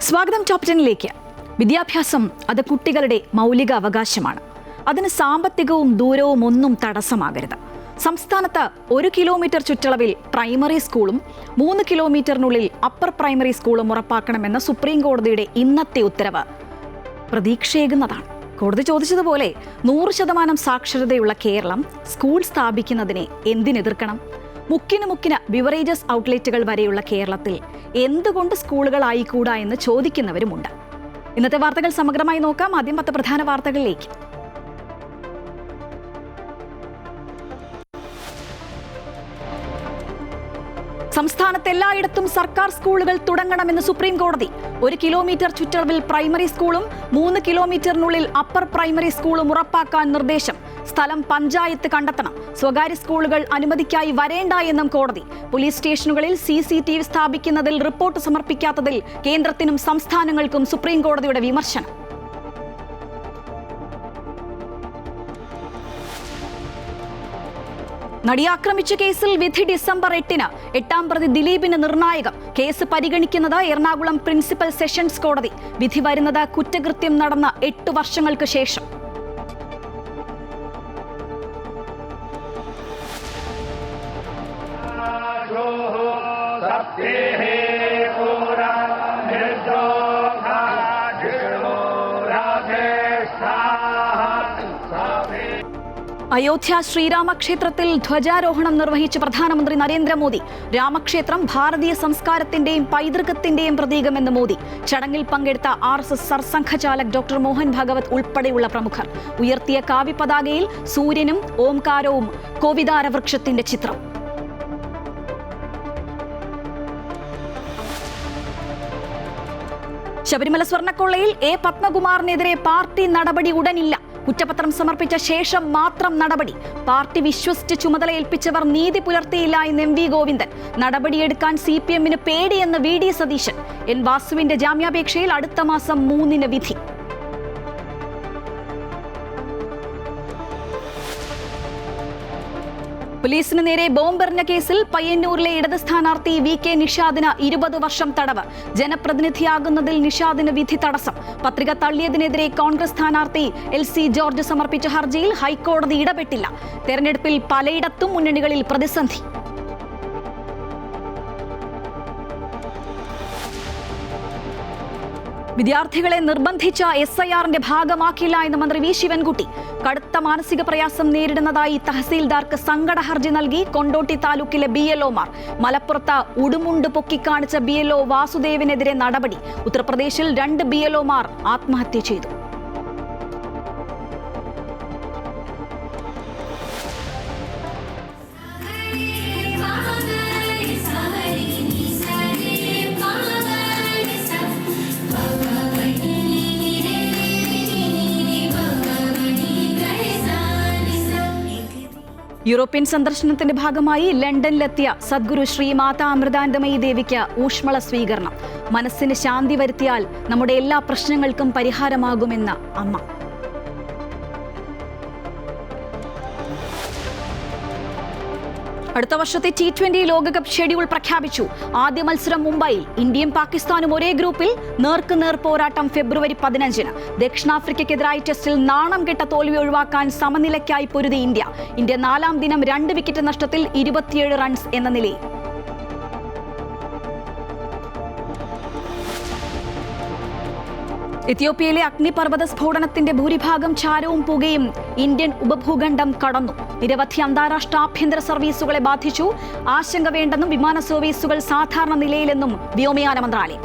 സ്വാഗതം ടോപ്പ് 10ലേക്ക്. വിദ്യാഭ്യാസം അത് കുട്ടികളുടെ മൗലിക അവകാശമാണ്. അതിന് സാമ്പത്തികവും ദൂരവും ഒന്നും തടസ്സമാകരുത്. സംസ്ഥാനത്ത് 1 കിലോമീറ്റർ ചുറ്റളവിൽ പ്രൈമറി സ്കൂളും 3 കിലോമീറ്ററിനുള്ളിൽ അപ്പർ പ്രൈമറി സ്കൂളും ഉറപ്പാക്കണമെന്ന സുപ്രീം കോടതിയുടെ ഇന്നത്തെ ഉത്തരവ് പ്രതീക്ഷയേകുന്നതാണ്. കോടതി ചോദിച്ചതുപോലെ 100% സാക്ഷരതയുള്ള കേരളം സ്കൂൾ സ്ഥാപിക്കുന്നതിനെ എന്തിനെതിർക്കണം? മുക്കിന് ബിവറേജസ് ഔട്ട്ലെറ്റുകൾ വരെയുള്ള കേരളത്തിൽ എന്തുകൊണ്ട് സ്കൂളുകളായിക്കൂടാ എന്ന് ചോദിക്കുന്നവരുമുണ്ട്. ഇന്നത്തെ വാർത്തകൾ സമഗ്രമായി നോക്കാം. ആദ്യം 10 പ്രധാന വാർത്തകളിലേക്ക്. സംസ്ഥാനത്ത് എല്ലായിടത്തും സർക്കാർ സ്കൂളുകൾ തുടങ്ങണമെന്ന് സുപ്രീം കോടതി. 1 കിലോമീറ്റർ ചുറ്റളവിൽ പ്രൈമറി സ്കൂളും 3 കിലോമീറ്ററിനുള്ളിൽ അപ്പർ പ്രൈമറി സ്കൂളും ഉറപ്പാക്കാൻ നിർദ്ദേശം. സ്ഥലം പഞ്ചായത്ത് കണ്ടെത്തണം. സ്വകാര്യ സ്കൂളുകൾ അനുമതിക്കായി വരേണ്ട എന്നും കോടതി. പോലീസ് സ്റ്റേഷനുകളിൽ CCTV സ്ഥാപിക്കുന്നതിൽ റിപ്പോർട്ട് സമർപ്പിക്കാത്തതിൽ കേന്ദ്രത്തിനും സംസ്ഥാനങ്ങൾക്കും സുപ്രീം കോടതിയുടെ വിമർശനം. നടിയാക്രമിച്ച കേസിൽ വിധി ഡിസംബർ 8-ന്. 8ാം പ്രതി ദിലീപിന് നിർണായകം. കേസ് പരിഗണിക്കുന്നത് എറണാകുളം പ്രിൻസിപ്പൽ സെഷൻസ് കോടതി. വിധി വരുന്നത് കുറ്റകൃത്യം നടന്ന 8 വർഷങ്ങൾക്ക് ശേഷം. അയോധ്യ ശ്രീരാമക്ഷേത്രത്തിൽ ധ്വജാരോഹണം നിർവഹിച്ച പ്രധാനമന്ത്രി നരേന്ദ്രമോദി. രാമക്ഷേത്രം ഭാരതീയ സംസ്കാരത്തിന്റെയും പൈതൃകത്തിന്റെയും പ്രതീകമെന്ന് മോദി. ചടങ്ങിൽ പങ്കെടുത്ത RSS സർസംഘചാലക് ഡോക്ടർ മോഹൻ ഭാഗവത് ഉൾപ്പെടെയുള്ള പ്രമുഖർ. ഉയർത്തിയ കാവ്യപതാകയിൽ സൂര്യനും ഓംകാരവും കോവിദാര വൃക്ഷത്തിന്റെ ചിത്രം. ശബരിമല സ്വർണ്ണക്കൊള്ളയിൽ A. പത്മകുമാറിനെതിരെ പാർട്ടി നടപടി ഉടനില്ല. കുറ്റപത്രം സമർപ്പിച്ച ശേഷം മാത്രം നടപടി. പാർട്ടി വിശ്വസിച്ച് ചുമതലയേൽപ്പിച്ചവർ നീതി പുലർത്തിയില്ല എന്ന് MV ഗോവിന്ദൻ. നടപടിയെടുക്കാൻ CPM-ന് പേടിയെന്ന് VD സതീശൻ. N. വാസുവിന്റെ ജാമ്യാപേക്ഷയിൽ അടുത്ത മാസം 3-ന് വിധി. പോലീസിന് നേരെ ബോംബെറിഞ്ഞ കേസിൽ പയ്യന്നൂരിലെ ഇടത് സ്ഥാനാർത്ഥി VK നിഷാദിന് 20 വർഷം തടവ്. ജനപ്രതിനിധിയാകുന്നതിൽ നിഷാദിന് വിധി തടസ്സം. പത്രിക തള്ളിയതിനെതിരെ കോൺഗ്രസ് സ്ഥാനാർത്ഥി LC ജോർജ് സമർപ്പിച്ച ഹർജിയിൽ ഹൈക്കോടതി ഇടപെട്ടില്ല. തെരഞ്ഞെടുപ്പിൽ പലയിടത്തും മുന്നണികളിൽ പ്രതിസന്ധി. വിദ്യാർത്ഥികളെ നിർബന്ധിച്ച SIR-ന്റെ ഭാഗമാക്കില്ല എന്ന് മന്ത്രി V. ശിവൻകുട്ടി. കടുത്ത മാനസിക പ്രയാസം നേരിടുന്നതായി തഹസീൽദാർക്ക് സങ്കട ഹർജി നൽകി കൊണ്ടോട്ടി താലൂക്കിലെ BLO-മാർ. മലപ്പുറത്ത് ഉടുമുണ്ട് പൊക്കിക്കാണിച്ച BLO വാസുദേവിനെതിരെ നടപടി. ഉത്തർപ്രദേശിൽ 2 BLO-മാർ ആത്മഹത്യ ചെയ്തു. യൂറോപ്യൻ സന്ദർശനത്തിന്റെ ഭാഗമായി ലണ്ടനിലെത്തിയ സദ്ഗുരു ശ്രീ മാതാ അമൃതാനന്ദമയി ദേവിക്ക് ഊഷ്മള സ്വീകരണം. മനസ്സിന് ശാന്തി വരുത്തിയാൽ നമ്മുടെ എല്ലാ പ്രശ്നങ്ങൾക്കും പരിഹാരമാകുമെന്ന് അമ്മ. അടുത്ത വർഷത്തെ T20 ലോകകപ്പ് ഷെഡ്യൂൾ പ്രഖ്യാപിച്ചു. ആദ്യ മത്സരം മുംബൈയിൽ. ഇന്ത്യയും പാകിസ്ഥാനും ഒരേ ഗ്രൂപ്പിൽ. നേർക്കുനേർ പോരാട്ടം ഫെബ്രുവരി 15-ന്. ദക്ഷിണാഫ്രിക്കയ്ക്കെതിരായ ടെസ്റ്റിൽ നാണം കെട്ട തോൽവി ഒഴിവാക്കാൻ സമനിലയ്ക്കായി പൊരുതി ഇന്ത്യ. 4-ാം ദിനം 2 വിക്കറ്റ് നഷ്ടത്തിൽ 27 റൺസ് എന്ന നിലയിൽ. എത്യോപ്യയിലെ അഗ്നിപർവ്വത സ്ഫോടനത്തിന്റെ ഭൂരിഭാഗം ചാരവും പുകയും ഇന്ത്യൻ ഉപഭൂഖണ്ഡം കടന്നു. നിരവധി അന്താരാഷ്ട്ര ആഭ്യന്തര സർവീസുകളെ ബാധിച്ചു. ആശങ്ക വേണ്ടെന്നും വിമാന സർവീസുകൾ സാധാരണ നിലയിലെന്നും വ്യോമയാന മന്ത്രാലയം.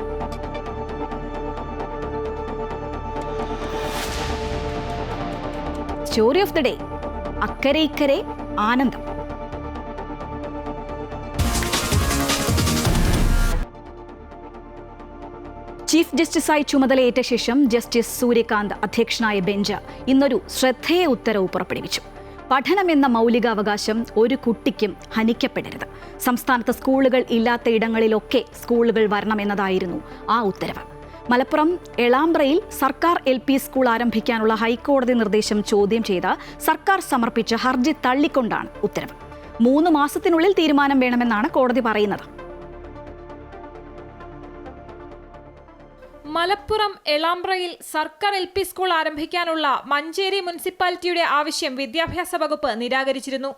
Story of the day. അക്കരെ ഇക്കരെ ആനന്ദം. ചീഫ് ജസ്റ്റിസായി ചുമതലയേറ്റ ശേഷം ജസ്റ്റിസ് സൂര്യകാന്ത് അധ്യക്ഷനായ ബെഞ്ച് ഇന്നൊരു ശ്രദ്ധേയ ഉത്തരവ് പുറപ്പെടുവിച്ചു. പഠനമെന്ന മൗലികാവകാശം ഒരു കുട്ടിക്കും ഹനിക്കപ്പെടരുത്. സംസ്ഥാനത്ത് സ്കൂളുകൾ ഇല്ലാത്ത ഇടങ്ങളിലൊക്കെ സ്കൂളുകൾ വരണമെന്നതായിരുന്നു ആ ഉത്തരവ്. മലപ്പുറം എളാമ്പ്രയിൽ സർക്കാർ LP സ്കൂൾ ആരംഭിക്കാനുള്ള ഹൈക്കോടതി നിർദ്ദേശം ചോദ്യം ചെയ്ത് സർക്കാർ സമർപ്പിച്ച ഹർജി തള്ളിക്കൊണ്ടാണ് ഉത്തരവ്. 3 മാസത്തിനുള്ളിൽ തീരുമാനം വേണമെന്നാണ് കോടതി പറയുന്നത്. മലപ്പുറം എളാമ്പ്രയിൽ സർക്കാർ LP സ്കൂൾ ആരംഭിക്കാനുള്ള മഞ്ചേരി മുനിസിപ്പാലിറ്റിയുടെ ആവശ്യം വിദ്യാഭ്യാസ വകുപ്പ് നിരാകരിച്ചിരുന്നു.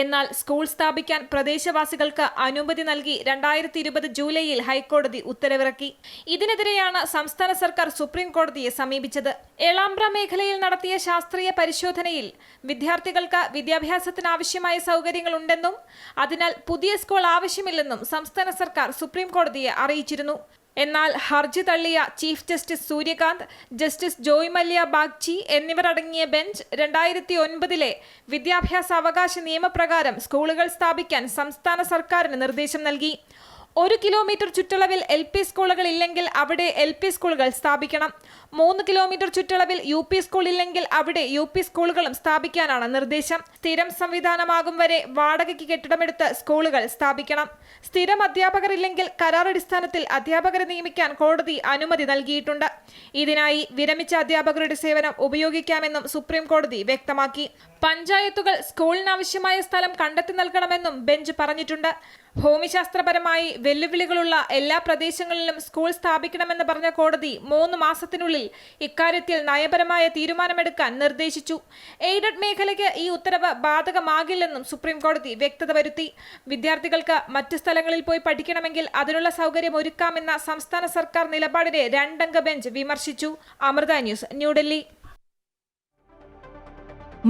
എന്നാൽ സ്കൂൾ സ്ഥാപിക്കാൻ പ്രദേശവാസികൾക്ക് അനുമതി നൽകി 2020 ജൂലൈയിൽ ഹൈക്കോടതി ഉത്തരവിറക്കി. ഇതിനെതിരെയാണ് സംസ്ഥാന സർക്കാർ സുപ്രീം കോടതിയെ സമീപിച്ചത്. എളാമ്പ്ര മേഖലയിൽ നടത്തിയ ശാസ്ത്രീയ പരിശോധനയിൽ വിദ്യാർത്ഥികൾക്ക് വിദ്യാഭ്യാസത്തിനാവശ്യമായ സൗകര്യങ്ങൾ ഉണ്ടെന്നും അതിനാൽ പുതിയ സ്കൂൾ ആവശ്യമില്ലെന്നും സംസ്ഥാന സർക്കാർ സുപ്രീം കോടതിയെ അറിയിച്ചിരുന്നു. എന്നാൽ ഹർജി തള്ളിയ chief justice Suryakant, justice Joymalya Bagchi എന്നിവരടങ്ങിയ ബെഞ്ച് 2009 വിദ്യാഭ്യാസ അവകാശ നിയമപ്രകാരം സ്കൂളുകൾ സ്ഥാപിക്കാൻ സംസ്ഥാന സർക്കാരിന് നിർദ്ദേശം നൽകി. 1 കിലോമീറ്റർ ചുറ്റളവിൽ LP സ്കൂളുകൾ ഇല്ലെങ്കിൽ അവിടെ LP സ്കൂളുകൾ സ്ഥാപിക്കണം. 3 കിലോമീറ്റർ ചുറ്റളവിൽ UP സ്കൂൾ ഇല്ലെങ്കിൽ അവിടെ UP സ്കൂളുകളും സ്ഥാപിക്കാനാണ് നിർദ്ദേശം. സ്ഥിരം സംവിധാനമാകും വരെ വാടകയ്ക്ക് കെട്ടിടമെടുത്ത് സ്കൂളുകൾ സ്ഥാപിക്കണം. സ്ഥിരം അധ്യാപകർ ഇല്ലെങ്കിൽ കരാറടിസ്ഥാനത്തിൽ അധ്യാപകരെ നിയമിക്കാൻ കോടതി അനുമതി നൽകിയിട്ടുണ്ട്. ഇതിനായി വിരമിച്ച അധ്യാപകരുടെ സേവനം ഉപയോഗിക്കാമെന്നും സുപ്രീം കോടതി വ്യക്തമാക്കി. പഞ്ചായത്തുകൾ സ്കൂളിനാവശ്യമായ സ്ഥലം കണ്ടെത്തി നൽകണമെന്നും ബെഞ്ച് പറഞ്ഞിട്ടുണ്ട്. ഭൂമിശാസ്ത്രപരമായി വെല്ലുവിളികളുള്ള എല്ലാ പ്രദേശങ്ങളിലും സ്കൂൾ സ്ഥാപിക്കണമെന്ന് പറഞ്ഞ കോടതി 3 മാസത്തിനുള്ളിൽ ഇക്കാര്യത്തിൽ നയപരമായ തീരുമാനമെടുക്കാൻ നിർദ്ദേശിച്ചു. എയ്ഡഡ് മേഖലയ്ക്ക് ഈ ഉത്തരവ് ബാധകമാകില്ലെന്നും സുപ്രീം കോടതി വ്യക്തത വരുത്തി. വിദ്യാർത്ഥികൾക്ക് മറ്റ് സ്ഥലങ്ങളിൽ പോയി പഠിക്കണമെങ്കിൽ അതിനുള്ള സൗകര്യം ഒരുക്കാമെന്ന സംസ്ഥാന സർക്കാർ നിലപാടിനെ 2 അംഗ ബെഞ്ച് വിമർശിച്ചു. അമൃത ന്യൂസ്, ന്യൂഡൽഹി.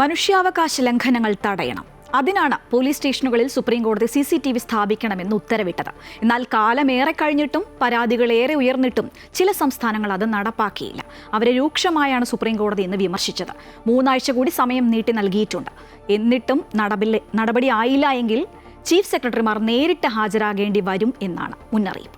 മനുഷ്യാവകാശ ലംഘനങ്ങൾ തടയണം. അതിനാണ് പോലീസ് സ്റ്റേഷനുകളിൽ സുപ്രീം കോടതി CCTV സ്ഥാപിക്കണമെന്ന് ഉത്തരവിട്ടത്. എന്നാൽ കാലമേറെ കഴിഞ്ഞിട്ടും പരാതികളേറെ ഉയർന്നിട്ടും ചില സംസ്ഥാനങ്ങൾ അത് നടപ്പാക്കിയില്ല. അവരെ രൂക്ഷമായാണ് സുപ്രീം കോടതി ഇന്ന് വിമർശിച്ചത്. 3 ആഴ്ച കൂടി സമയം നീട്ടി നൽകിയിട്ടുണ്ട്. എന്നിട്ടും നടപടി ആയില്ല എങ്കിൽ ചീഫ് സെക്രട്ടറിമാർ നേരിട്ട് ഹാജരാകേണ്ടി വരും എന്നാണ് മുന്നറിയിപ്പ്.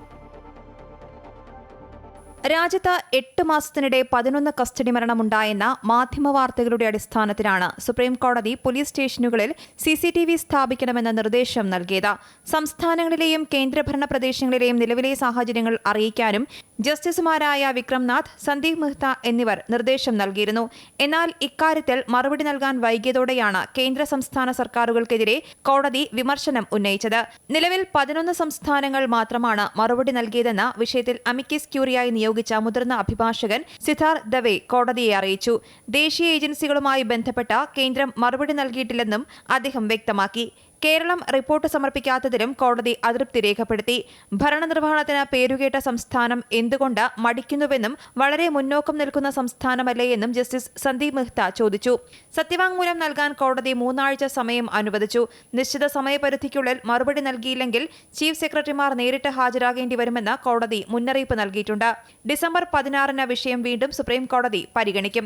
രാജ്യത്ത് 8 മാസത്തിനിടെ 11 കസ്റ്റഡി മരണമുണ്ടായെന്ന മാധ്യമവാർത്തകളുടെ അടിസ്ഥാനത്തിലാണ് സുപ്രീം കോടതി പോലീസ് സ്റ്റേഷനുകളിൽ CCTV സ്ഥാപിക്കണമെന്ന നിർദ്ദേശം നൽകിയത്. സംസ്ഥാനങ്ങളിലെയും കേന്ദ്രഭരണ പ്രദേശങ്ങളിലെയും നിലവിലെ സാഹചര്യങ്ങൾ അറിയിക്കാനും ജസ്റ്റിസുമാരായ വിക്രംനാഥ്, സന്ദീപ് മെഹ്ത എന്നിവർ നിർദ്ദേശം നൽകിയിരുന്നു. എന്നാൽ ഇക്കാര്യത്തിൽ മറുപടി നൽകാൻ വൈകിയതോടെയാണ് കേന്ദ്ര സംസ്ഥാന സർക്കാരുകൾക്കെതിരെ കോടതി വിമർശനം ഉന്നയിച്ചത്. നിലവിൽ 11 സംസ്ഥാനങ്ങൾ മാത്രമാണ് മറുപടി നൽകിയതെന്ന വിഷയത്തിൽ അമിക്കസ് ക്യൂറിയായി നിയോഗിച്ച മുതിർന്ന അഭിഭാഷകൻ സിദ്ധാർത്ഥ് ദവെ കോടതിയെ അറിയിച്ചു. ദേശീയ ഏജൻസികളുമായി ബന്ധപ്പെട്ട കേന്ദ്രം മറുപടി നൽകിയിട്ടില്ലെന്നും അദ്ദേഹം വ്യക്തമാക്കി. കേരളം റിപ്പോർട്ട് സമർപ്പിക്കാത്തതിലും കോടതി അതൃപ്തി രേഖപ്പെടുത്തി. ഭരണനിർവഹണത്തിന് പേരുകേട്ട സംസ്ഥാനം എന്തുകൊണ്ട് മടിക്കുന്നുവെന്നും വളരെ മുന്നോക്കം നിൽക്കുന്ന സംസ്ഥാനമല്ലേ എന്നും ജസ്റ്റിസ് സന്ദീപ് മെഹ്ത ചോദിച്ചു. സത്യവാങ്മൂലം നൽകാൻ കോടതി 3 ആഴ്ച സമയം അനുവദിച്ചു. നിശ്ചിത സമയപരിധിക്കുള്ളിൽ മറുപടി നൽകിയില്ലെങ്കിൽ ചീഫ് സെക്രട്ടറിമാർ നേരിട്ട് ഹാജരാകേണ്ടി വരുമെന്ന് കോടതി മുന്നറിയിപ്പ് നൽകിയിട്ടുണ്ട്. ഡിസംബർ 16-ന് വിഷയം വീണ്ടും സുപ്രീം കോടതി പരിഗണിക്കും.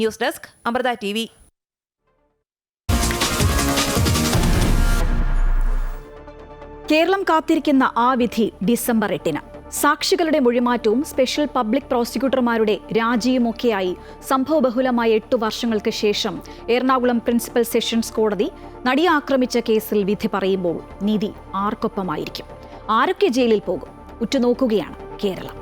News desk, Amrita TV. Kerala കാത്തിരിക്കുന്ന ആ വിധി ഡിസംബർ 8-ന്. സാക്ഷികളുടെ മൊഴിമാറ്റവും സ്പെഷ്യൽ പബ്ലിക് പ്രോസിക്യൂട്ടർമാരുടെ രാജിയുമൊക്കെയായി സംഭവബഹുലമായ 8 വർഷങ്ങൾക്ക് ശേഷം എറണാകുളം പ്രിൻസിപ്പൽ സെഷൻസ് കോടതി നടിയെ ആക്രമിച്ച കേസിൽ വിധി പറയുമ്പോൾ നീതി ആർക്കൊപ്പമായിരിക്കും? ആരൊക്കെ ജയിലിൽ പോകും? ഉറ്റുനോക്കുകയാണ് കേരളം.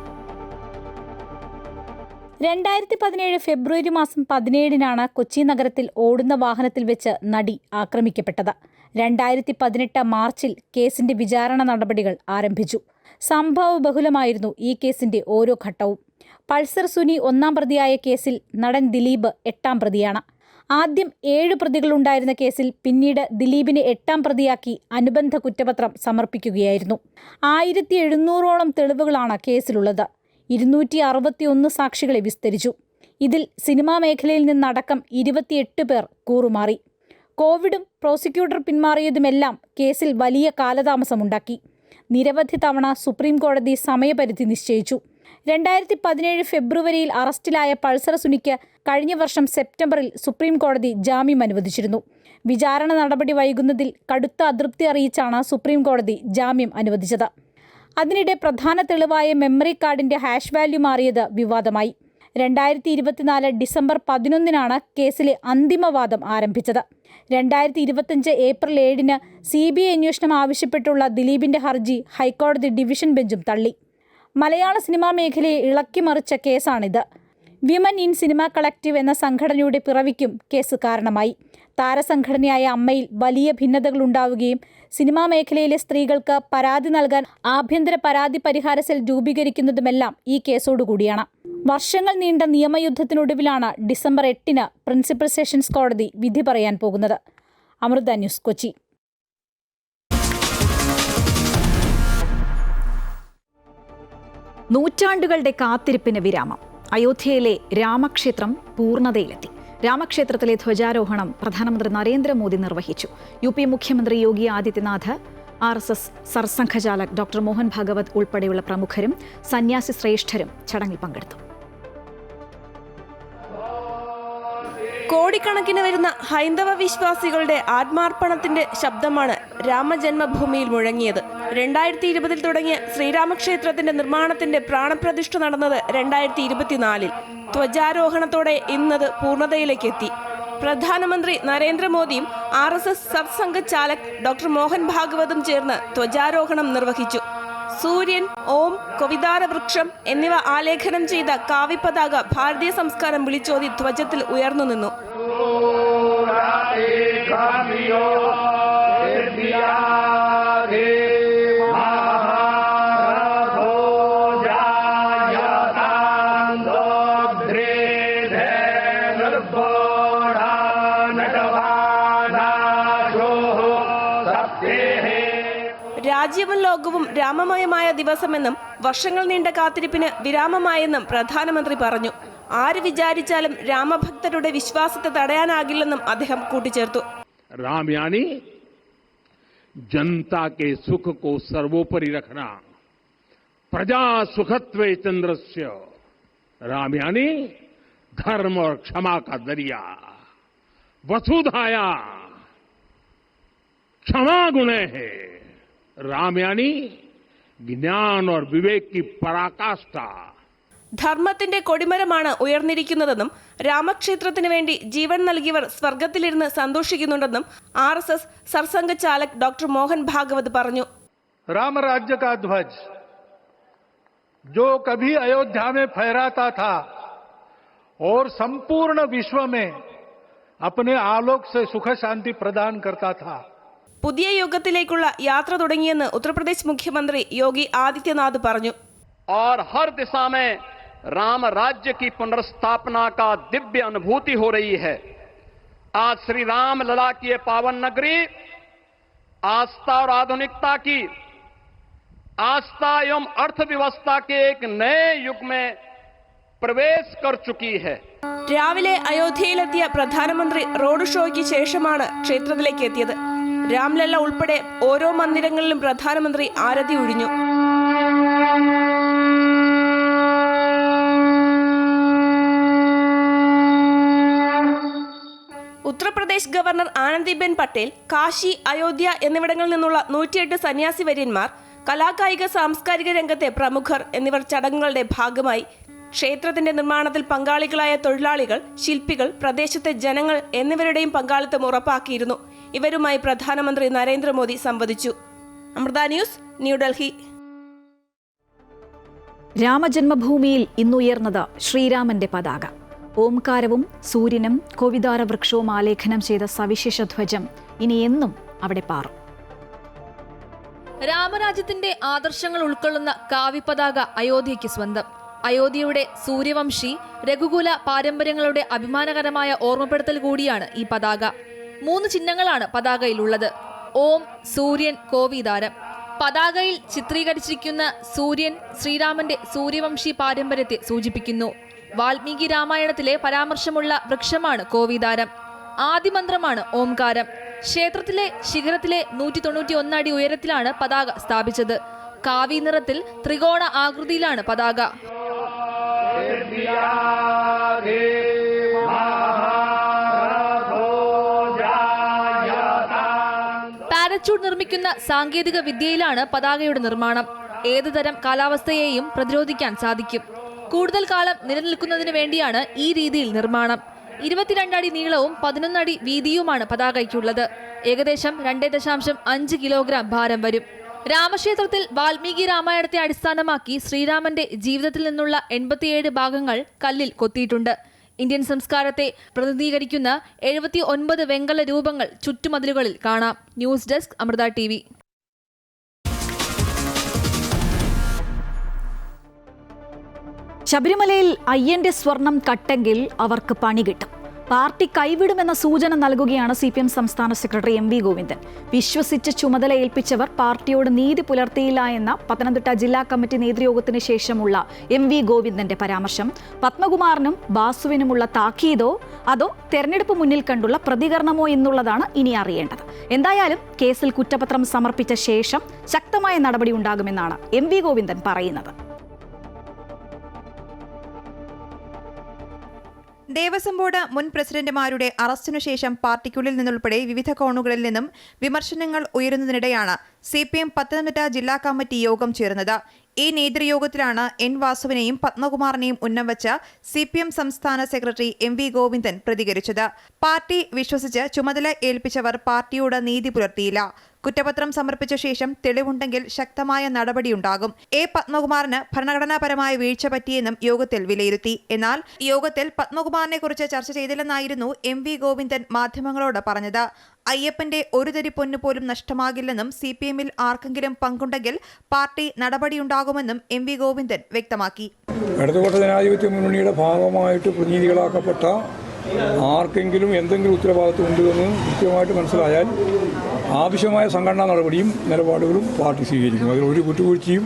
2017 ഫെബ്രുവരി മാസം 17-നാണ് കൊച്ചി നഗരത്തിൽ ഓടുന്ന വാഹനത്തിൽ വെച്ച് നടി ആക്രമിക്കപ്പെട്ടത്. 2018 മാർച്ചിൽ കേസിന്റെ വിചാരണ നടപടികൾ ആരംഭിച്ചു. സംഭവബഹുലമായിരുന്നു ഈ കേസിന്റെ ഓരോ ഘട്ടവും. പൾസർ സുനി 1-ാം പ്രതിയായ കേസിൽ നടൻ ദിലീപ് 8-ാം പ്രതിയാണ്. ആദ്യം 7 പ്രതികളുണ്ടായിരുന്ന കേസിൽ പിന്നീട് ദിലീപിനെ 8-ാം പ്രതിയാക്കി അനുബന്ധ കുറ്റപത്രം സമർപ്പിക്കുകയായിരുന്നു. 1700ഓളം തെളിവുകളാണ് കേസിലുള്ളത്. 261 സാക്ഷികളെ വിസ്തരിച്ചു. ഇതിൽ സിനിമാ മേഖലയിൽ നിന്നടക്കം 28 പേർ കൂറുമാറി. കോവിഡും പ്രോസിക്യൂട്ടർ പിന്മാറിയതുമെല്ലാം കേസിൽ വലിയ കാലതാമസമുണ്ടാക്കി. നിരവധി തവണ സുപ്രീം കോടതി സമയപരിധി നിശ്ചയിച്ചു. 2017 ഫെബ്രുവരിയിൽ അറസ്റ്റിലായ പൾസർ സുനിക്ക് കഴിഞ്ഞ വർഷം സെപ്റ്റംബറിൽ സുപ്രീം കോടതി ജാമ്യം അനുവദിച്ചിരുന്നു. വിചാരണ നടപടി വൈകുന്നതിൽ കടുത്ത അതൃപ്തി അറിയിച്ചാണ് സുപ്രീം കോടതി ജാമ്യം അനുവദിച്ചത്. അതിനിടെ പ്രധാന തെളിവായ മെമ്മറി കാർഡിന്റെ ഹാഷ് വാല്യൂ മാറിയത് വിവാദമായി. 2024 ഡിസംബർ 11-നാണ് കേസിലെ അന്തിമവാദം ആരംഭിച്ചത്. 2025 ഏപ്രിൽ 7-ന് CBI അന്വേഷണം ആവശ്യപ്പെട്ടുള്ള ദിലീപിന്റെ ഹർജി ഹൈക്കോടതി ഡിവിഷൻ ബെഞ്ചും തള്ളി. മലയാള സിനിമാ മേഖലയെ ഇളക്കിമറിച്ച കേസാണിത്. വിമൻ ഇൻ സിനിമ കളക്റ്റീവ് എന്ന സംഘടനയുടെ പിറവിക്കും കേസ് കാരണമായി. താരസംഘടനയായ അമ്മയിൽ വലിയ ഭിന്നതകളുണ്ടാവുകയും സിനിമാ മേഖലയിലെ സ്ത്രീകൾക്ക് പരാതി നൽകാൻ ആഭ്യന്തര പരാതി പരിഹാര സെൽ രൂപീകരിക്കുന്നതുമെല്ലാം ഈ കേസോടുകൂടിയാണ്. വർഷങ്ങൾ നീണ്ട നിയമയുദ്ധത്തിനൊടുവിലാണ് ഡിസംബർ 8-ന് പ്രിൻസിപ്പൽ സെഷൻസ് കോടതി വിധി പറയാൻ പോകുന്നത്. അമൃത ന്യൂസ്, കൊച്ചി. നൂറ്റാണ്ടുകളുടെ കാത്തിരിപ്പിന് വിരാമം. അയോധ്യയിലെ രാമക്ഷേത്രം പൂർണ്ണതയിലെത്തി. രാമക്ഷേത്രത്തിലെ ധ്വജാരോഹണം പ്രധാനമന്ത്രി നരേന്ദ്രമോദി നിർവഹിച്ചു. UP മുഖ്യമന്ത്രി യോഗി ആദിത്യനാഥ്, RSS സർസംഘചാലക് ഡോക്ടർ മോഹൻ ഭാഗവത് ഉൾപ്പെടെയുള്ള പ്രമുഖരും സന്യാസി ശ്രേഷ്ഠരും ചടങ്ങിൽ പങ്കെടുത്തു. കോടിക്കണക്കിന് വരുന്ന ഹൈന്ദവ വിശ്വാസികളുടെ ആത്മാർപ്പണത്തിന്റെ ശബ്ദമാണ് രാമജന്മഭൂമിയിൽ മുഴങ്ങിയത്. 2020 തുടങ്ങിയ ശ്രീരാമക്ഷേത്രത്തിന്റെ നിർമ്മാണത്തിന്റെ പ്രാണപ്രതിഷ്ഠ നടന്നത് 2024. ധ്വജാരോഹണത്തോടെ ഇന്നത് പൂർണ്ണതയിലേക്ക് എത്തി. പ്രധാനമന്ത്രി നരേന്ദ്രമോദിയും RSS സർസംഘചാലക് ഡോക്ടർ മോഹൻ ഭാഗവതും ചേർന്ന് ധ്വജാരോഹണം നിർവഹിച്ചു. സൂര്യൻ, ഓം, കവിതാര വൃക്ഷം എന്നിവ ആലേഖനം ചെയ്ത കാവിപ്പതാക ഭാരതീയ സംസ്കാരം വിളിച്ചോതി ധ്വജത്തിൽ ഉയർന്നു നിന്നു. രാജ്യവും ലോകവും രാമമയമായ ദിവസമെന്നും വർഷങ്ങൾ നീണ്ട കാത്തിരിപ്പിന് വിരാമമായെന്നും പ്രധാനമന്ത്രി പറഞ്ഞു. ആര് വിചാരിച്ചാലും രാമഭക്തരുടെ വിശ്വാസത്തെ തടയാനാകില്ലെന്നും അദ്ദേഹം കൂട്ടിച്ചേർത്തു. राम यानी जनता के सुख को सर्वोपरि रखना, प्रजा सुखत्वे चंद्रस्य. राम यानी धर्म और क्षमा का दरिया, वसुधाया क्षमा गुणे है. राम यानी ज्ञान और विवेक की पराकाष्ठा. ധർമ്മത്തിന്റെ കൊടിമരമാണ് ഉയർന്നിരിക്കുന്നതെന്നും രാമക്ഷേത്രത്തിന് വേണ്ടി ജീവൻ നൽകിയവർ സ്വർഗത്തിലിരുന്ന് സന്തോഷിക്കുന്നുണ്ടെന്നും RSS സർസംഘചാലക് ഡോക്ടർ മോഹൻ ഭാഗവത് പറഞ്ഞു. राम राज्य का ध्वज जो कभी अयोध्या में फहराता था और संपूर्ण विश्व में अपने आलोक से सुख शांति प्रदान करता था. പുതിയ യുഗത്തിലേക്കുള്ള യാത്ര തുടങ്ങിയെന്ന് ഉത്തർപ്രദേശ് മുഖ്യമന്ത്രി യോഗി ആദിത്യനാഥ് പറഞ്ഞു. और हर दिशा में राम राज्य की पुनर्स्थापना का दिव्य अनुभूति हो रही है. आज श्री राम लला की ये पावन नगरी आस्था और आधुनिकता की, आस्था एवं अर्थव्यवस्था के एक नए युग में प्रवेश कर चुकी है. രാവിലെ അയോധ്യയിലെത്തിയ പ്രധാനമന്ത്രി റോഡ് ഷോയ്ക്ക് ശേഷമാണ് ക്ഷേത്രത്തിലേക്ക് എത്തിയത്. രാംലല്ല ഉൾപ്പെടെ ഓരോ മന്ദിരങ്ങളിലും പ്രധാനമന്ത്രി ആരതി ഒഴിഞ്ഞു. ഉത്തർപ്രദേശ് ഗവർണർ ആനന്ദിബെൻ പട്ടേൽ, കാശി, അയോധ്യ എന്നിവിടങ്ങളിൽ നിന്നുള്ള 108 സന്യാസി വര്യന്മാർ, കലാകായിക സാംസ്കാരിക രംഗത്തെ പ്രമുഖർ എന്നിവർ ചടങ്ങുകളുടെ ഭാഗമായി. ക്ഷേത്രത്തിന്റെ നിർമ്മാണത്തിൽ പങ്കാളികളായ തൊഴിലാളികൾ, ശില്പികൾ, പ്രദേശത്തെ ജനങ്ങൾ എന്നിവരുടെയും പങ്കാളിത്തം ഉറപ്പാക്കിയിരുന്നു. ഇവരുമായി പ്രധാനമന്ത്രി നരേന്ദ്രമോദി സംവദിച്ചു. അമൃത ന്യൂസ്, ന്യൂഡൽഹി. രാമജന്മഭൂമിയിൽ ഇന്നുയർന്നത് ശ്രീരാമന്റെ പതാക. ഓംകാരവും സൂര്യനും കോവിതാര വൃക്ഷവും ആലേഖനം ചെയ്ത സവിശേഷ ധ്വജം ഇനി എന്നും അവിടെ പാറും. രാമരാജ്യത്തിന്റെ ആദർശങ്ങൾ ഉൾക്കൊള്ളുന്ന കാവിപ്പതാക അയോധ്യയ്ക്ക് സ്വന്തം. അയോധ്യയുടെ സൂര്യവംശി രഘുകുല പാരമ്പര്യങ്ങളുടെ അഭിമാനകരമായ ഓർമ്മപ്പെടുത്തൽ കൂടിയാണ് ഈ പതാക. 3 ചിഹ്നങ്ങളാണ് പതാകയിലുള്ളത്: ഓം, സൂര്യൻ, കോവിതാരം. പതാകയിൽ ചിത്രീകരിച്ചിരിക്കുന്ന സൂര്യൻ ശ്രീരാമന്റെ സൂര്യവംശി പാരമ്പര്യത്തെ സൂചിപ്പിക്കുന്നു. വാൽമീകി രാമായണത്തിലെ പരാമർശമുള്ള വൃക്ഷമാണ് കോവിതാരം. ആദിമന്ത്രമാണ് ഓംകാരം. ക്ഷേത്രത്തിലെ ശിഖരത്തിലെ 191 അടി ഉയരത്തിലാണ് പതാക സ്ഥാപിച്ചത്. കാവി നിറത്തിൽ ത്രികോണ ആകൃതിയിലാണ് പതാക. പാരച്യൂട്ട് നിർമ്മിക്കുന്ന സാങ്കേതിക വിദ്യയിലാണ് പതാകയുടെ നിർമ്മാണം. ഏതുതരം കാലാവസ്ഥയെയും പ്രതിരോധിക്കാൻ സാധിക്കും. കൂടുതൽ കാലം നിലനിൽക്കുന്നതിന് വേണ്ടിയാണ് ഈ രീതിയിൽ നിർമ്മാണം. 22 അടി നീളവും 11 അടി വീതിയുമാണ് പതാകയ്ക്കുള്ളത്. ഏകദേശം 2.5 കിലോഗ്രാം ഭാരം വരും. രാമക്ഷേത്രത്തിൽ വാൽമീകി രാമായണത്തെ അടിസ്ഥാനമാക്കി ശ്രീരാമന്റെ ജീവിതത്തിൽ നിന്നുള്ള 87 ഭാഗങ്ങൾ കല്ലിൽ കൊത്തിയിട്ടുണ്ട്. ഇന്ത്യൻ സംസ്കാരത്തെ പ്രതിനിധീകരിക്കുന്ന 79 വെങ്കല രൂപങ്ങൾ ചുറ്റുമതിലുകളിൽ കാണാം. News desk Amrita TV. ശബരിമലയിൽ അയ്യന്റെ സ്വർണം കട്ടെങ്കിൽ അവർക്ക് പണി കിട്ടും. പാർട്ടി കൈവിടുമെന്ന സൂചന നൽകുകയാണ് CPM സംസ്ഥാന സെക്രട്ടറി MV ഗോവിന്ദൻ. വിശ്വസിച്ച് ചുമതല ഏൽപ്പിച്ചവർ പാർട്ടിയോട് നീതി പുലർത്തിയില്ല എന്ന പത്തനംതിട്ട ജില്ലാ കമ്മിറ്റി നേതൃയോഗത്തിന് ശേഷമുള്ള MV ഗോവിന്ദന്റെ പരാമർശം പത്മകുമാറിനും ബാസുവിനുമുള്ള താക്കീതോ അതോ തെരഞ്ഞെടുപ്പ് മുന്നിൽ കണ്ടുള്ള പ്രതികരണമോ എന്നുള്ളതാണ് ഇനി അറിയേണ്ടത്. എന്തായാലും കേസിൽ കുറ്റപത്രം സമർപ്പിച്ച ശേഷം ശക്തമായ നടപടി ഉണ്ടാകുമെന്നാണ് MV ഗോവിന്ദൻ പറയുന്നത്. ദേവസ്വം ബോർഡ് മുൻ പ്രസിഡന്റുമാരുടെ അറസ്റ്റിനു ശേഷം പാർട്ടിക്കുള്ളിൽ നിന്നുൾപ്പെടെ വിവിധ കോണുകളിൽ നിന്നും വിമർശനങ്ങൾ ഉയരുന്നതിനിടെയാണ് CPM പത്തനംതിട്ട ജില്ലാ കമ്മിറ്റി യോഗം ചേർന്നത്. ഈ നേതൃയോഗത്തിലാണ് N വാസുവിനെയും പത്മകുമാറിനെയും ഉന്നം വച്ച CPM സംസ്ഥാന സെക്രട്ടറി MV ഗോവിന്ദൻ പ്രതികരിച്ചത്. പാർട്ടി വിശ്വസിച്ച് ചുമതല ഏൽപ്പിച്ചവർ പാർട്ടിയോട് നീതി പുലർത്തിയില്ല. കുറ്റപത്രം സമർപ്പിച്ച ശേഷം തെളിവുണ്ടെങ്കിൽ ശക്തമായ നടപടിയുണ്ടാകും. പത്മകുമാറിന് ഭരണഘടനാപരമായ വീഴ്ച പറ്റിയെന്നും യോഗത്തിൽ വിലയിരുത്തി. എന്നാൽ യോഗത്തിൽ പത്മകുമാറിനെ കുറിച്ച് ചർച്ച ചെയ്തില്ലെന്നായിരുന്നു MV ഗോവിന്ദൻ മാധ്യമങ്ങളോട് പറഞ്ഞത്. അയ്യപ്പന്റെ ഒരു തരി പൊന്നു പോലും നഷ്ടമാകില്ലെന്നും CPMൽ ആർക്കെങ്കിലും പങ്കുണ്ടെങ്കിൽ പാർട്ടി നടപടിയുണ്ടാകുമെന്നും MV ഗോവിന്ദൻ വ്യക്തമാക്കി. ഇടതുപക്ഷ ജനാധിപത്യ മുന്നണിയുടെ ഭാഗമായിട്ട് പ്രതിനിധികളാക്കപ്പെട്ട ആർക്കെങ്കിലും എന്തെങ്കിലും ഉത്തരവാദിത്വം ഉണ്ടെന്ന് കൃത്യമായിട്ട് മനസ്സിലായാൽ ആവശ്യമായ സംഘടനാ നടപടിയും നിലപാടുകളും പാർട്ടി സ്വീകരിക്കും. അതിൽ ഒരു കുറ്റവീഴ്ചയും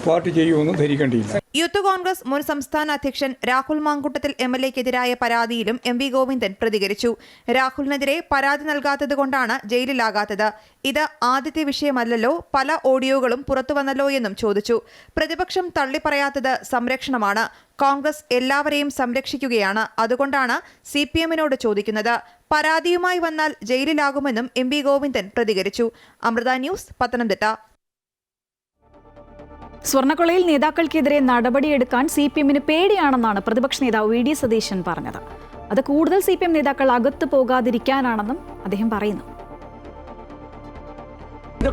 പാർട്ടി ചെയ്യുമെന്ന് ധരിക്കേണ്ടിയില്ല. യൂത്ത് കോൺഗ്രസ് മുൻ സംസ്ഥാന അധ്യക്ഷൻ രാഹുൽ മാങ്കുട്ടത്തിൽ MLAക്കെതിരായ പരാതിയിലും MV ഗോവിന്ദൻ പ്രതികരിച്ചു. രാഹുലിനെതിരെ പരാതി നൽകാത്തതുകൊണ്ടാണ് ജയിലിലാകാത്തത്. ഇത് ആദ്യത്തെ വിഷയമല്ലല്ലോ, പല ഓഡിയോകളും പുറത്തുവന്നല്ലോ എന്നും ചോദിച്ചു. പ്രതിപക്ഷം തള്ളിപ്പറയാത്തത് സംരക്ഷണമാണ്. കോൺഗ്രസ് എല്ലാവരെയും സംരക്ഷിക്കുകയാണ്. അതുകൊണ്ടാണ് CPMനോട് ചോദിക്കുന്നത്. പരാതിയുമായി വന്നാൽ ജയിലിലാകുമെന്നും MV ഗോവിന്ദൻ പ്രതികരിച്ചു. അമൃത ന്യൂസ്, പത്തനംതിട്ട. സ്വർണ്ണക്കൊള്ളയിൽ നേതാക്കൾക്കെതിരെ നടപടിയെടുക്കാൻ CPMന് പേടിയാണെന്നാണ് പ്രതിപക്ഷ നേതാവ് VD സതീശൻ പറഞ്ഞത്. അത് കൂടുതൽ CPM നേതാക്കൾ അകത്തു പോകാതിരിക്കാനാണെന്നും അദ്ദേഹം പറയുന്നു.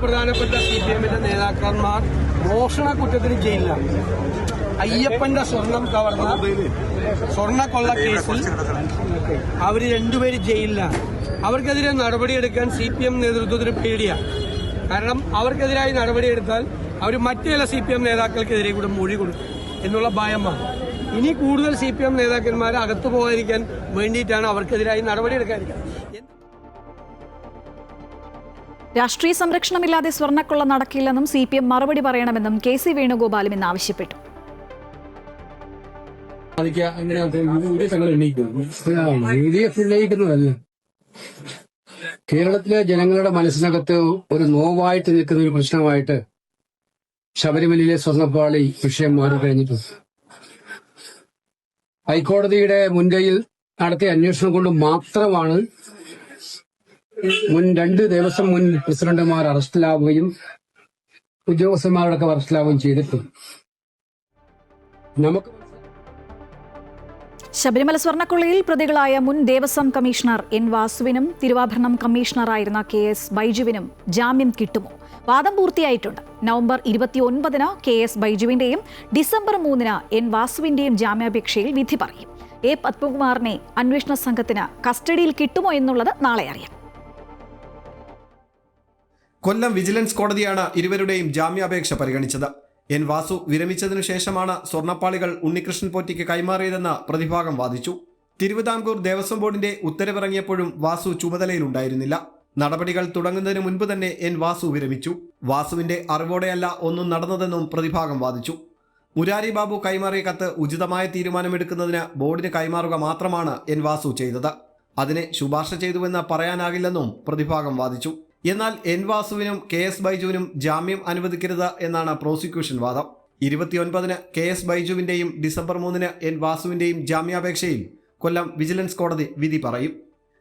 പ്രധാനപ്പെട്ട CPMന്റെ നേതാക്കന്മാർ മോഷണ കുറ്റത്തിന് ജയിലിലാണ്. അയ്യപ്പന്റെ സ്വർണം കവർന്ന സ്വർണ്ണക്കൊള്ള കേസിൽ അവർ രണ്ടുപേര് ജയിലിലാണ്. അവർക്കെതിരെ നടപടിയെടുക്കാൻ CPM നേതൃത്വത്തിന് പേടിയാണ്. കാരണം അവർക്കെതിരായി നടപടിയെടുത്താൽ അവർ മറ്റു ചില CPM നേതാക്കൾക്കെതിരെ കൂടെ മൊഴി കൊടുക്കും എന്നുള്ള ഭയമാണ്. ഇനി കൂടുതൽ CPM നേതാക്കന്മാരെ അകത്തു പോകാതിരിക്കാൻ വേണ്ടിയിട്ടാണ് അവർക്കെതിരായി നടപടിയെടുക്കാതിരിക്കുന്നത്. രാഷ്ട്രീയ സംരക്ഷണമില്ലാതെ സ്വർണ്ണക്കൊള്ള നടക്കില്ലെന്നും CPM മറുപടി പറയണമെന്നും KC വേണുഗോപാലും ഇന്ന് ആവശ്യപ്പെട്ടു. കേരളത്തിലെ ജനങ്ങളുടെ മനസ്സിനകത്ത് ഒരു നോവായിട്ട് നിൽക്കുന്ന ഒരു പ്രശ്നമായിട്ട് ശബരിമലയിലെ സ്വർണ്ണപ്പാളി വിഷയം മാറി കഴിഞ്ഞിട്ടുണ്ട്. ഹൈക്കോടതിയുടെ മുൻകൈയിൽ നടത്തിയ അന്വേഷണം കൊണ്ട് മാത്രമാണ് രണ്ട് ദേവസ്വം മുൻ പ്രസിഡന്റുമാർ അറസ്റ്റിലാവുകയും ഉദ്യോഗസ്ഥന്മാരോടൊക്കെ അറസ്റ്റിലാവുകയും ചെയ്തിട്ടുണ്ട്. ശബരിമല സ്വർണ്ണക്കൊള്ളയിൽ പ്രതികളായ മുൻ ദേവസ്വം കമ്മീഷണർ N വാസുവിനും തിരുവാഭരണം കമ്മീഷണറായിരുന്ന KS ബൈജുവിനും ജാമ്യം കിട്ടുമോ? വാദം പൂർത്തിയായിട്ടുണ്ട്. നവംബർ 29-ന് KS ബൈജുവിന്റെയും ഡിസംബർ 3-ന് N വാസുവിന്റെയും ജാമ്യാപേക്ഷയിൽ വിധി പറയും. പത്മകുമാറിനെ അന്വേഷണ സംഘത്തിന് കസ്റ്റഡിയിൽ കിട്ടുമോ എന്നുള്ളത് നാളെ അറിയാം. കൊല്ലം വിജിലൻസ് കോടതിയാണ് ഇരുവരുടെയും ജാമ്യാപേക്ഷ പരിഗണിച്ചത്. N വാസു വിരമിച്ചതിനു ശേഷമാണ് സ്വർണ്ണപ്പാളികൾ ഉണ്ണികൃഷ്ണൻ പോറ്റിക്ക് കൈമാറിയതെന്ന് പ്രതിഭാഗം വാദിച്ചു. തിരുവിതാംകൂർ ദേവസ്വം ബോർഡിന്റെ ഉത്തരവിറങ്ങിയപ്പോഴും വാസു ചുമതലയിലുണ്ടായിരുന്നില്ല. നടപടികൾ തുടങ്ങുന്നതിന് മുൻപ് തന്നെ N വാസു വിരമിച്ചു. വാസുവിന്റെ അറിവോടെയല്ല ഒന്നും നടന്നതെന്നും പ്രതിഭാഗം വാദിച്ചു. മുരാരി ബാബു കൈമാറിയ കത്ത് ഉചിതമായ തീരുമാനമെടുക്കുന്നതിന് ബോർഡിന് കൈമാറുക മാത്രമാണ് N വാസു ചെയ്തത്. അതിനെ ശുപാർശ ചെയ്തുവെന്ന് പറയാനാകില്ലെന്നും പ്രതിഭാഗം വാദിച്ചു. എന്നാൽ N വാസുവിനും KS ബൈജുവിനും ജാമ്യം അനുവദിക്കരുത് എന്നാണ് പ്രോസിക്യൂഷൻ വാദം. 29-ന് KS ബൈജുവിന്റെയും ഡിസംബർ 3-ന് N വാസുവിന്റെയും ജാമ്യാപേക്ഷയിൽ കൊല്ലം വിജിലൻസ് കോടതി വിധി പറയും.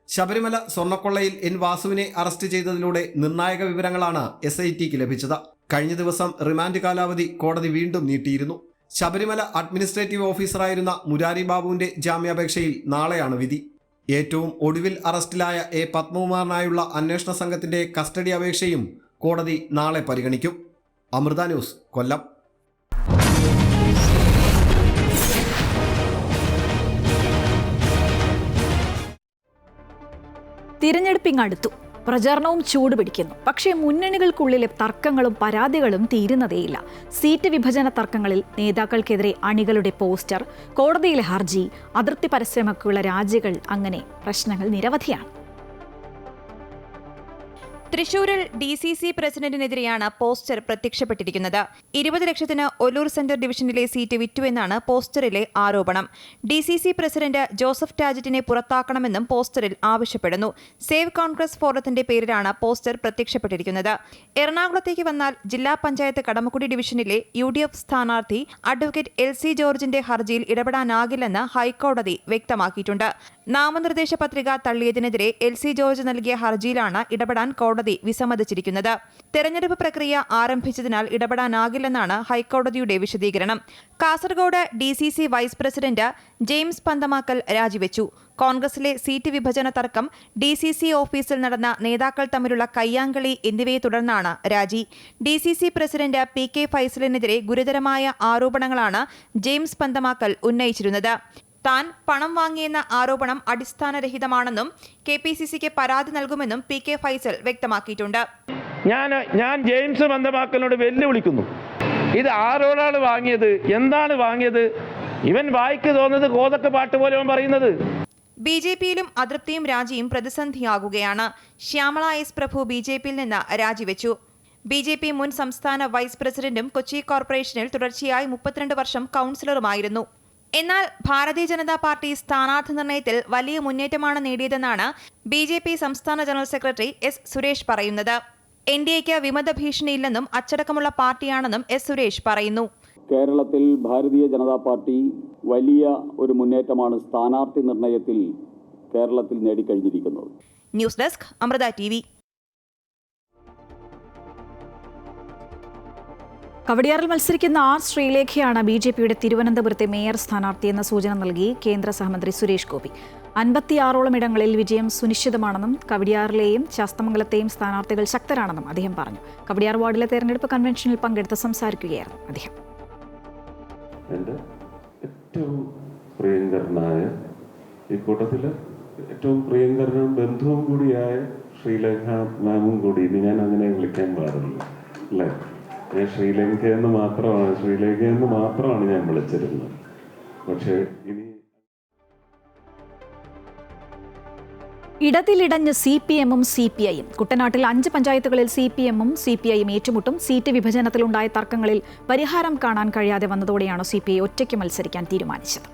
ശബരിമല സ്വർണ്ണക്കൊള്ളയിൽ N വാസുവിനെ അറസ്റ്റ് ചെയ്തതിലൂടെ നിർണായക വിവരങ്ങളാണ് SITക്ക് ലഭിച്ചത്. കഴിഞ്ഞ ദിവസം റിമാൻഡ് കാലാവധി കോടതി വീണ്ടും നീട്ടിയിരുന്നു. ശബരിമല അഡ്മിനിസ്ട്രേറ്റീവ് ഓഫീസറായിരുന്ന മുരാരി ബാബുവിന്റെ ജാമ്യാപേക്ഷയിൽ നാളെയാണ് വിധി. ഏറ്റവും ഒടുവിൽ അറസ്റ്റിലായ പത്മകുമാറിനായുള്ള അന്വേഷണ സംഘത്തിന്റെ കസ്റ്റഡി അപേക്ഷയും കോടതി നാളെ പരിഗണിക്കും. അമൃത ന്യൂസ്, കൊല്ലം. തിരഞ്ഞെടുപ്പിങ് അടുത്തു, പ്രചാരണവും ചൂടുപിടിക്കുന്നു. പക്ഷേ മുന്നണികൾക്കുള്ളിലെ തർക്കങ്ങളും പരാതികളും തീരുന്നതേയില്ല. സീറ്റ് വിഭജന തർക്കങ്ങളിൽ നേതാക്കൾക്കെതിരെ അണികളുടെ പോസ്റ്റർ, കോടതിയിലെ ഹർജി, അതിർത്തി പരസ്യമൊക്കെയുള്ള രാജികൾ, അങ്ങനെ പ്രശ്നങ്ങൾ നിരവധിയാണ്. തൃശൂരിൽ DCC പ്രസിഡന്റിനെതിരെയാണ് പോസ്റ്റർ പ്രത്യക്ഷപ്പെട്ടിരിക്കുന്നത്. 20 ലക്ഷത്തിന് ഒല്ലൂർ സെന്റർ ഡിവിഷനിലെ സീറ്റ് വിറ്റുവെന്നാണ് പോസ്റ്ററിലെ ആരോപണം. DCC പ്രസിഡന്റ് ജോസഫ് ടാജറ്റിനെ പുറത്താക്കണമെന്നും പോസ്റ്ററിൽ ആവശ്യപ്പെടുന്നു. സേവ് കോൺഗ്രസ് ഫോറത്തിന്റെ പേരിലാണ് പോസ്റ്റർ പ്രത്യക്ഷപ്പെട്ടിരിക്കുന്നത്. എറണാകുളത്തേക്ക് വന്നാൽ ജില്ലാ പഞ്ചായത്ത് കടമക്കുടി ഡിവിഷനിലെ UDF സ്ഥാനാർത്ഥി അഡ്വക്കേറ്റ് LC ജോർജിന്റെ ഹർജിയിൽ ഇടപെടാനാകില്ലെന്ന് ഹൈക്കോടതി വ്യക്തമാക്കിയിട്ടുണ്ട്. നാമനിർദ്ദേശ പത്രിക തള്ളിയതിനെതിരെ LC ജോർജ് നൽകിയ ഹർജിയിലാണ് ഇടപെടാൻ കോടതി വിസമ്മതിച്ചിരിക്കുന്നത്. തെരഞ്ഞെടുപ്പ് പ്രക്രിയ ആരംഭിച്ചതിനാൽ ഇടപെടാനാകില്ലെന്നാണ് ഹൈക്കോടതിയുടെ വിശദീകരണം. Kasaragod DCC vice president James Panthamakkal രാജിവെച്ചു. കോൺഗ്രസിലെ സീറ്റ് വിഭജന തർക്കം, DCC ഓഫീസിൽ നടന്ന നേതാക്കൾ തമ്മിലുള്ള കയ്യാങ്കളി എന്നിവയെ തുടർന്നാണ് രാജി. DCC പ്രസിഡന്റ് PK ഫൈസലിനെതിരെ ഗുരുതരമായ ആരോപണങ്ങളാണ് ജെയിംസ് പന്തമാക്കൽ ഉന്നയിച്ചിരുന്നത്. താൻ പണം വാങ്ങിയെന്ന ആരോപണം അടിസ്ഥാനരഹിതമാണെന്നും KPCCക്ക് പരാതി നൽകുമെന്നും PK ഫൈസൽ വ്യക്തമാക്കിയിട്ടുണ്ട്. ഞാൻ ജെയിംസ് പന്തമാക്കലിനോട് വെല്ലുവിളിക്കുന്നു. ഇത് ആരോടാണ് വാങ്ങിയത്? എന്താണ് വാങ്ങിയത്? ഇവൻ വായിക്ക് തോന്നുന്നത് കോതക്ക് പാട്ട് പോലെ അവൻ പറയുന്നത്. BJPയിലും അതൃപ്തിയും രാജിയും പ്രതിസന്ധിയാകുകയാണ്. ശ്യാമള S പ്രഭു BJPയിൽ നിന്ന് രാജിവെച്ചു. BJP മുൻ സംസ്ഥാന വൈസ് പ്രസിഡന്റും കൊച്ചി കോർപ്പറേഷനിൽ തുടർച്ചയായി 32 വർഷം കൗൺസിലറുമായിരുന്നു. എന്നാൽ ഭാരതീയ ജനതാ പാർട്ടി സ്ഥാനാർത്ഥി നിർണയത്തിൽ വലിയ മുന്നേറ്റമാണ് നേടിയതെന്നാണ് BJP സംസ്ഥാന ജനറൽ സെക്രട്ടറി S സുരേഷ് പറയുന്നത്. NDAക്ക് വിമത ഭീഷണിയില്ലെന്നും അച്ചടക്കമുള്ള പാർട്ടിയാണെന്നും S സുരേഷ് പറയുന്നു. കേരളത്തിൽ ഭാരതീയ ജനതാ പാർട്ടി വലിയ ഒരു മുന്നേറ്റമാണ് സ്ഥാനാർത്ഥി നിർണയത്തിൽ കേരളത്തിൽ നേടിക്കഴിഞ്ഞിരിക്കുന്നത്. News desk, Amrita TV. കവടിയാറിൽ മത്സരിക്കുന്ന R ശ്രീലേഖയാണ് BJPയുടെ തിരുവനന്തപുരത്തെ മേയർ സ്ഥാനാർത്ഥിയെന്ന സൂചന നൽകി കേന്ദ്ര സഹമന്ത്രി സുരേഷ് ഗോപി. 56ഓളം ഇടങ്ങളിൽ വിജയം സുനിശ്ചിതമാണെന്നും കവടിയാറിലെയും ശാസ്തമംഗലത്തെയും സ്ഥാനാർത്ഥികൾ ശക്തരാണെന്നും അദ്ദേഹം പറഞ്ഞു. കവടിയാർ വാർഡിലെ തെരഞ്ഞെടുപ്പ് കൺവെൻഷനിൽ പങ്കെടുത്ത് സംസാരിക്കുകയായിരുന്നു അദ്ദേഹം. എൻ്റെ ഏറ്റവും പ്രിയങ്കരനായ, ഈ കൂട്ടത്തിൽ ഏറ്റവും പ്രിയങ്കരനും ബന്ധുവും കൂടിയായ ശ്രീലേഖ മാമും കൂടി, ഇനി ഞാൻ അങ്ങനെ വിളിക്കാൻ പാടില്ല അല്ലേ? ഞാൻ ശ്രീലേഖയെന്ന് മാത്രമാണ് ഞാൻ വിളിച്ചിരുന്നത്. പക്ഷേ ഇനി ഇടതിലിടഞ്ഞ് CPMഉം CPIയും. കുട്ടനാട്ടിൽ 5 പഞ്ചായത്തുകളിൽ CPMഉം CPIയും ഏറ്റുമുട്ടും. സീറ്റ് വിഭജനത്തിലുണ്ടായ തർക്കങ്ങളിൽ പരിഹാരം കാണാൻ കഴിയാതെ വന്നതോടെയാണ് CPI ഒറ്റയ്ക്ക് മത്സരിക്കാൻ തീരുമാനിച്ചത്.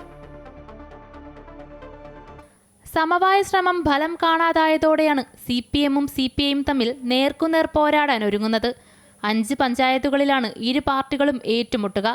സമവായ ശ്രമം ഫലം കാണാതായതോടെയാണ് CPMഉം CPIയും തമ്മിൽ നേർക്കുനേർ പോരാടാൻ ഒരുങ്ങുന്നത്. 5 പഞ്ചായത്തുകളിലാണ് ഇരു പാർട്ടികളും ഏറ്റുമുട്ടുക.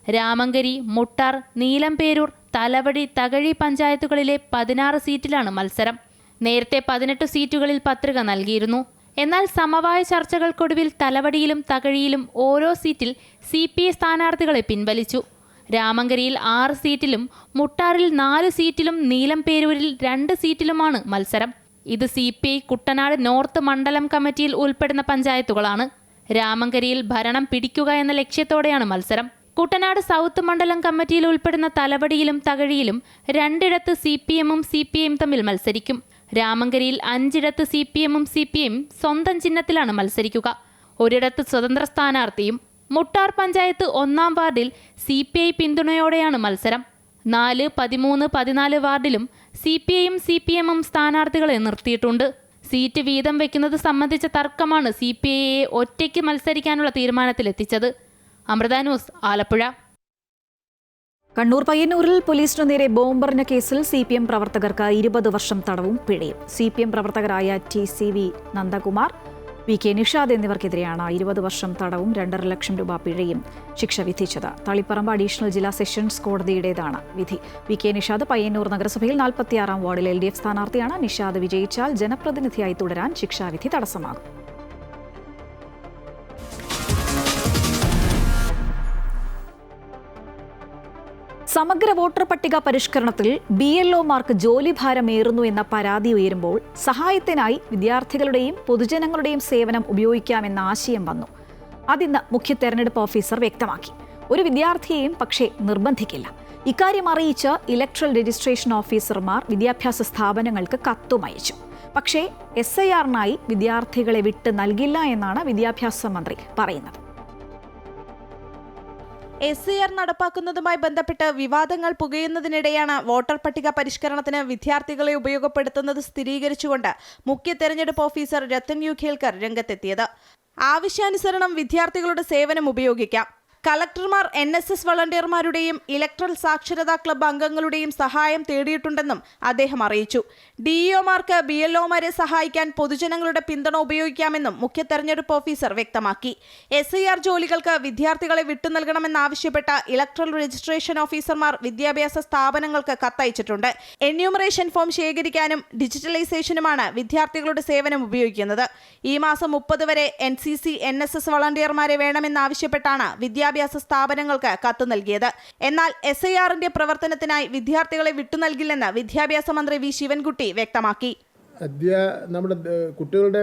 രാമങ്കരി, മുട്ടാർ, നീലംപേരൂർ, തലവടി, തകഴി പഞ്ചായത്തുകളിലെ 16 സീറ്റിലാണ് മത്സരം. നേരത്തെ 18 സീറ്റുകളിൽ പത്രിക നൽകിയിരുന്നു. എന്നാൽ സമവായ ചർച്ചകൾക്കൊടുവിൽ തലവടിയിലും തകഴിയിലും ഓരോ സീറ്റിൽ CPI സ്ഥാനാർത്ഥികളെ പിൻവലിച്ചു. രാമങ്കരിയിൽ 6 സീറ്റിലും മുട്ടാറിൽ 4 സീറ്റിലും നീലംപേരൂരിൽ 2 സീറ്റിലുമാണ് മത്സരം. ഇത് CPI കുട്ടനാട് നോർത്ത് മണ്ഡലം കമ്മിറ്റിയിൽ ഉൾപ്പെടുന്ന പഞ്ചായത്തുകളാണ്. രാമങ്കരിയിൽ ഭരണം പിടിക്കുക എന്ന ലക്ഷ്യത്തോടെയാണ് മത്സരം. കുട്ടനാട് സൗത്ത് മണ്ഡലം കമ്മിറ്റിയിൽ ഉൾപ്പെടുന്ന തലവടിയിലും തകഴിയിലും 2 CPMഉം CPIയും തമ്മിൽ മത്സരിക്കും. രാമങ്കരിയിൽ 5 CPMഉം CPIയും സ്വന്തം ചിഹ്നത്തിലാണ് മത്സരിക്കുക. 1 സ്വതന്ത്ര സ്ഥാനാർത്ഥിയും. മുട്ടാർ പഞ്ചായത്ത് 1-ാം വാർഡിൽ CPI പിന്തുണയോടെയാണ് മത്സരം. 4, 13, 14 വാർഡിലും CPIയും CPMഉം സ്ഥാനാർത്ഥികളെ നിർത്തിയിട്ടുണ്ട്. സീറ്റ് വീതം വെക്കുന്നത് സംബന്ധിച്ച തർക്കമാണ് CPIയെ ഒറ്റയ്ക്ക് മത്സരിക്കാനുള്ള തീരുമാനത്തിലെത്തിച്ചത്. അമൃത ന്യൂസ്, ആലപ്പുഴ. കണ്ണൂർ പയ്യന്നൂരിൽ പോലീസിനു നേരെ ബോംബെറിഞ്ഞ കേസിൽ CPM പ്രവർത്തകർക്ക് 20 വർഷം തടവും പിഴയും. CPM പ്രവർത്തകരായ TCV നന്ദകുമാർ, VK നിഷാദ് എന്നിവർക്കെതിരെയാണ് 20 വർഷം തടവും 2.5 ലക്ഷം രൂപ പിഴയും ശിക്ഷ വിധിച്ചത്. തളിപ്പറമ്പ് അഡീഷണൽ ജില്ലാ സെഷൻസ് കോടതിയുടേതാണ് വിധി. VK നിഷാദ് പയ്യന്നൂർ നഗരസഭയിൽ 46-ാം വാർഡിൽ LDF സ്ഥാനാർത്ഥിയാണ്. നിഷാദ് വിജയിച്ചാൽ ജനപ്രതിനിധിയായി തുടരാൻ ശിക്ഷാവിധി തടസ്സമാകും. സമഗ്ര വോട്ടർ പട്ടിക പരിഷ്കരണത്തിൽ BLOമാർക്ക് ജോലിഭാരമേറുന്നു എന്ന പരാതി ഉയരുമ്പോൾ സഹായത്തിനായി വിദ്യാർത്ഥികളുടെയും പൊതുജനങ്ങളുടെയും സേവനം ഉപയോഗിക്കാമെന്ന ആശയം വന്നു. അതിന്ന് മുഖ്യ തെരഞ്ഞെടുപ്പ് ഓഫീസർ വ്യക്തമാക്കി. ഒരു വിദ്യാർത്ഥിയെയും പക്ഷേ നിർബന്ധിക്കില്ല. ഇക്കാര്യം അറിയിച്ച് ഇലക്ട്രൽ രജിസ്ട്രേഷൻ ഓഫീസർമാർ വിദ്യാഭ്യാസ സ്ഥാപനങ്ങൾക്ക് കത്തും അയച്ചു. പക്ഷേ SIR-നായി വിദ്യാർത്ഥികളെ വിട്ട് നൽകില്ല എന്നാണ് വിദ്യാഭ്യാസ മന്ത്രി പറയുന്നത്. SIR നടപ്പാക്കുന്നതുമായി ബന്ധപ്പെട്ട് വിവാദങ്ങൾ പുകയുന്നതിനിടെയാണ് വോട്ടർ പട്ടിക പരിഷ്കരണത്തിന് വിദ്യാർത്ഥികളെ ഉപയോഗപ്പെടുത്തുന്നത് സ്ഥിരീകരിച്ചുകൊണ്ട് മുഖ്യ തെരഞ്ഞെടുപ്പ് ഓഫീസർ രത്തൻ യു ഖേൽക്കർ രംഗത്തെത്തിയത്. ആവശ്യാനുസരണം വിദ്യാർത്ഥികളുടെ സേവനം ഉപയോഗിക്കാം. കളക്ടർമാർ NSS വളണ്ടിയർമാരുടെയും ഇലക്ട്രൽ സാക്ഷരതാ ക്ലബ്ബ് അംഗങ്ങളുടെയും സഹായം തേടിയിട്ടുണ്ടെന്നും അദ്ദേഹം അറിയിച്ചു. DEOമാർക്ക് BLOമാരെ സഹായിക്കാൻ പൊതുജനങ്ങളുടെ പിന്തുണ ഉപയോഗിക്കാമെന്നും മുഖ്യ തെരഞ്ഞെടുപ്പ് ഓഫീസർ വ്യക്തമാക്കി. SIR ജോലികൾക്ക് വിദ്യാർത്ഥികളെ വിട്ടുനൽകണമെന്നാവശ്യപ്പെട്ട ഇലക്ട്രൽ രജിസ്ട്രേഷൻ ഓഫീസർമാർ വിദ്യാഭ്യാസ സ്ഥാപനങ്ങൾക്ക് കത്തയച്ചിട്ടുണ്ട്. എന്യൂമറേഷൻ ഫോം ശേഖരിക്കാനും ഡിജിറ്റലൈസേഷനുമാണ് വിദ്യാർത്ഥികളുടെ സേവനം ഉപയോഗിക്കുന്നത്. ഈ മാസം 30 വരെ NCC NSS വളണ്ടിയർമാരെ വേണമെന്നാവശ്യപ്പെട്ടാണ് വിദ്യാഭ്യാസ സ്ഥാപനങ്ങൾക്ക് കത്ത് നൽകിയത്. എന്നാൽ SIR-ന്റെ പ്രവർത്തനത്തിനായി വിദ്യാർത്ഥികളെ വിട്ടുനൽകില്ലെന്ന് വിദ്യാഭ്യാസ മന്ത്രി വി ശിവൻകുട്ടി വ്യക്തമാക്കി. നമ്മുടെ കുട്ടികളുടെ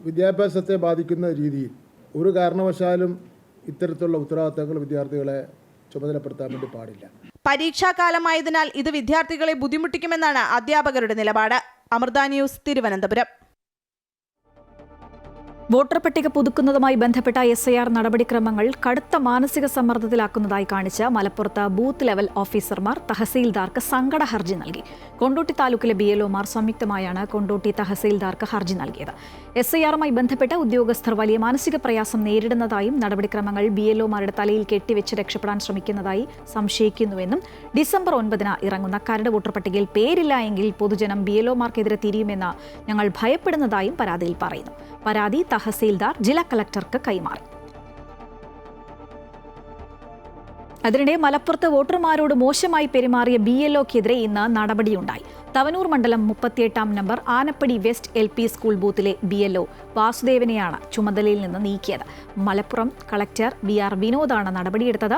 വിദ്യാഭ്യാസത്തെ ബാധിക്കുന്ന രീതിയിൽ ഒരു കാരണവശാലും ഇത്തരത്തിലുള്ള ഉത്തരവാദിത്തങ്ങൾ വിദ്യാർത്ഥികളെ ചുമതലപ്പെടുത്താൻ വേണ്ടി പാടില്ല. പരീക്ഷാകാലമായതിനാൽ ഇത് വിദ്യാർത്ഥികളെ ബുദ്ധിമുട്ടിക്കുമെന്നാണ് അധ്യാപകരുടെ നിലപാട്. അമൃത ന്യൂസ്, തിരുവനന്തപുരം. വോട്ടർ പട്ടിക പുതുക്കുന്നതുമായി ബന്ധപ്പെട്ട SIR നടപടിക്രമങ്ങൾ കടുത്ത മാനസിക സമ്മർദ്ദത്തിലാക്കുന്നതായി കാണിച്ച് മലപ്പുറത്ത് ബൂത്ത് ലെവൽ ഓഫീസർമാർ തഹസീൽദാർക്ക് സങ്കട ഹർജി നൽകി. കൊണ്ടോട്ടി താലൂക്കിലെ BLOമാർ സംയുക്തമായാണ് കൊണ്ടോട്ടി തഹസീൽദാർക്ക് ഹർജി നൽകിയത്. SIR-മായി ബന്ധപ്പെട്ട ഉദ്യോഗസ്ഥർ വലിയ മാനസിക പ്രയാസം നേരിടുന്നതായും നടപടിക്രമങ്ങൾ BLOമാരുടെ തലയിൽ കെട്ടിവെച്ച് രക്ഷപ്പെടാൻ ശ്രമിക്കുന്നതായി സംശയിക്കുന്നുവെന്നും ഡിസംബർ 9-ന് ഇറങ്ങുന്ന കരട് വോട്ടർ പട്ടികയിൽ പേരില്ല എങ്കിൽ പൊതുജനം BLOമാർക്കെതിരെ തിരിയുമെന്ന് ഞങ്ങൾ ഭയപ്പെടുന്നതായും പരാതിയിൽ പറയുന്നു. പരാതി തഹസീൽദാർ ജില്ലാ കളക്ടർക്ക് കൈമാറി. അതിനിടെ മലപ്പുറത്ത് വോട്ടർമാരോട് മോശമായി പെരുമാറിയ BLOക്കെതിരെ ഇന്ന് നടപടിയുണ്ടായി. തവനൂർ മണ്ഡലം 38-ാം number Anappadi west LP school ബൂത്തിലെ BLO വാസുദേവനെയാണ് ചുമതലയിൽ നിന്ന് നീക്കിയത്. മലപ്പുറം കളക്ടർ VR വിനോദാണ് നടപടിയെടുത്തത്.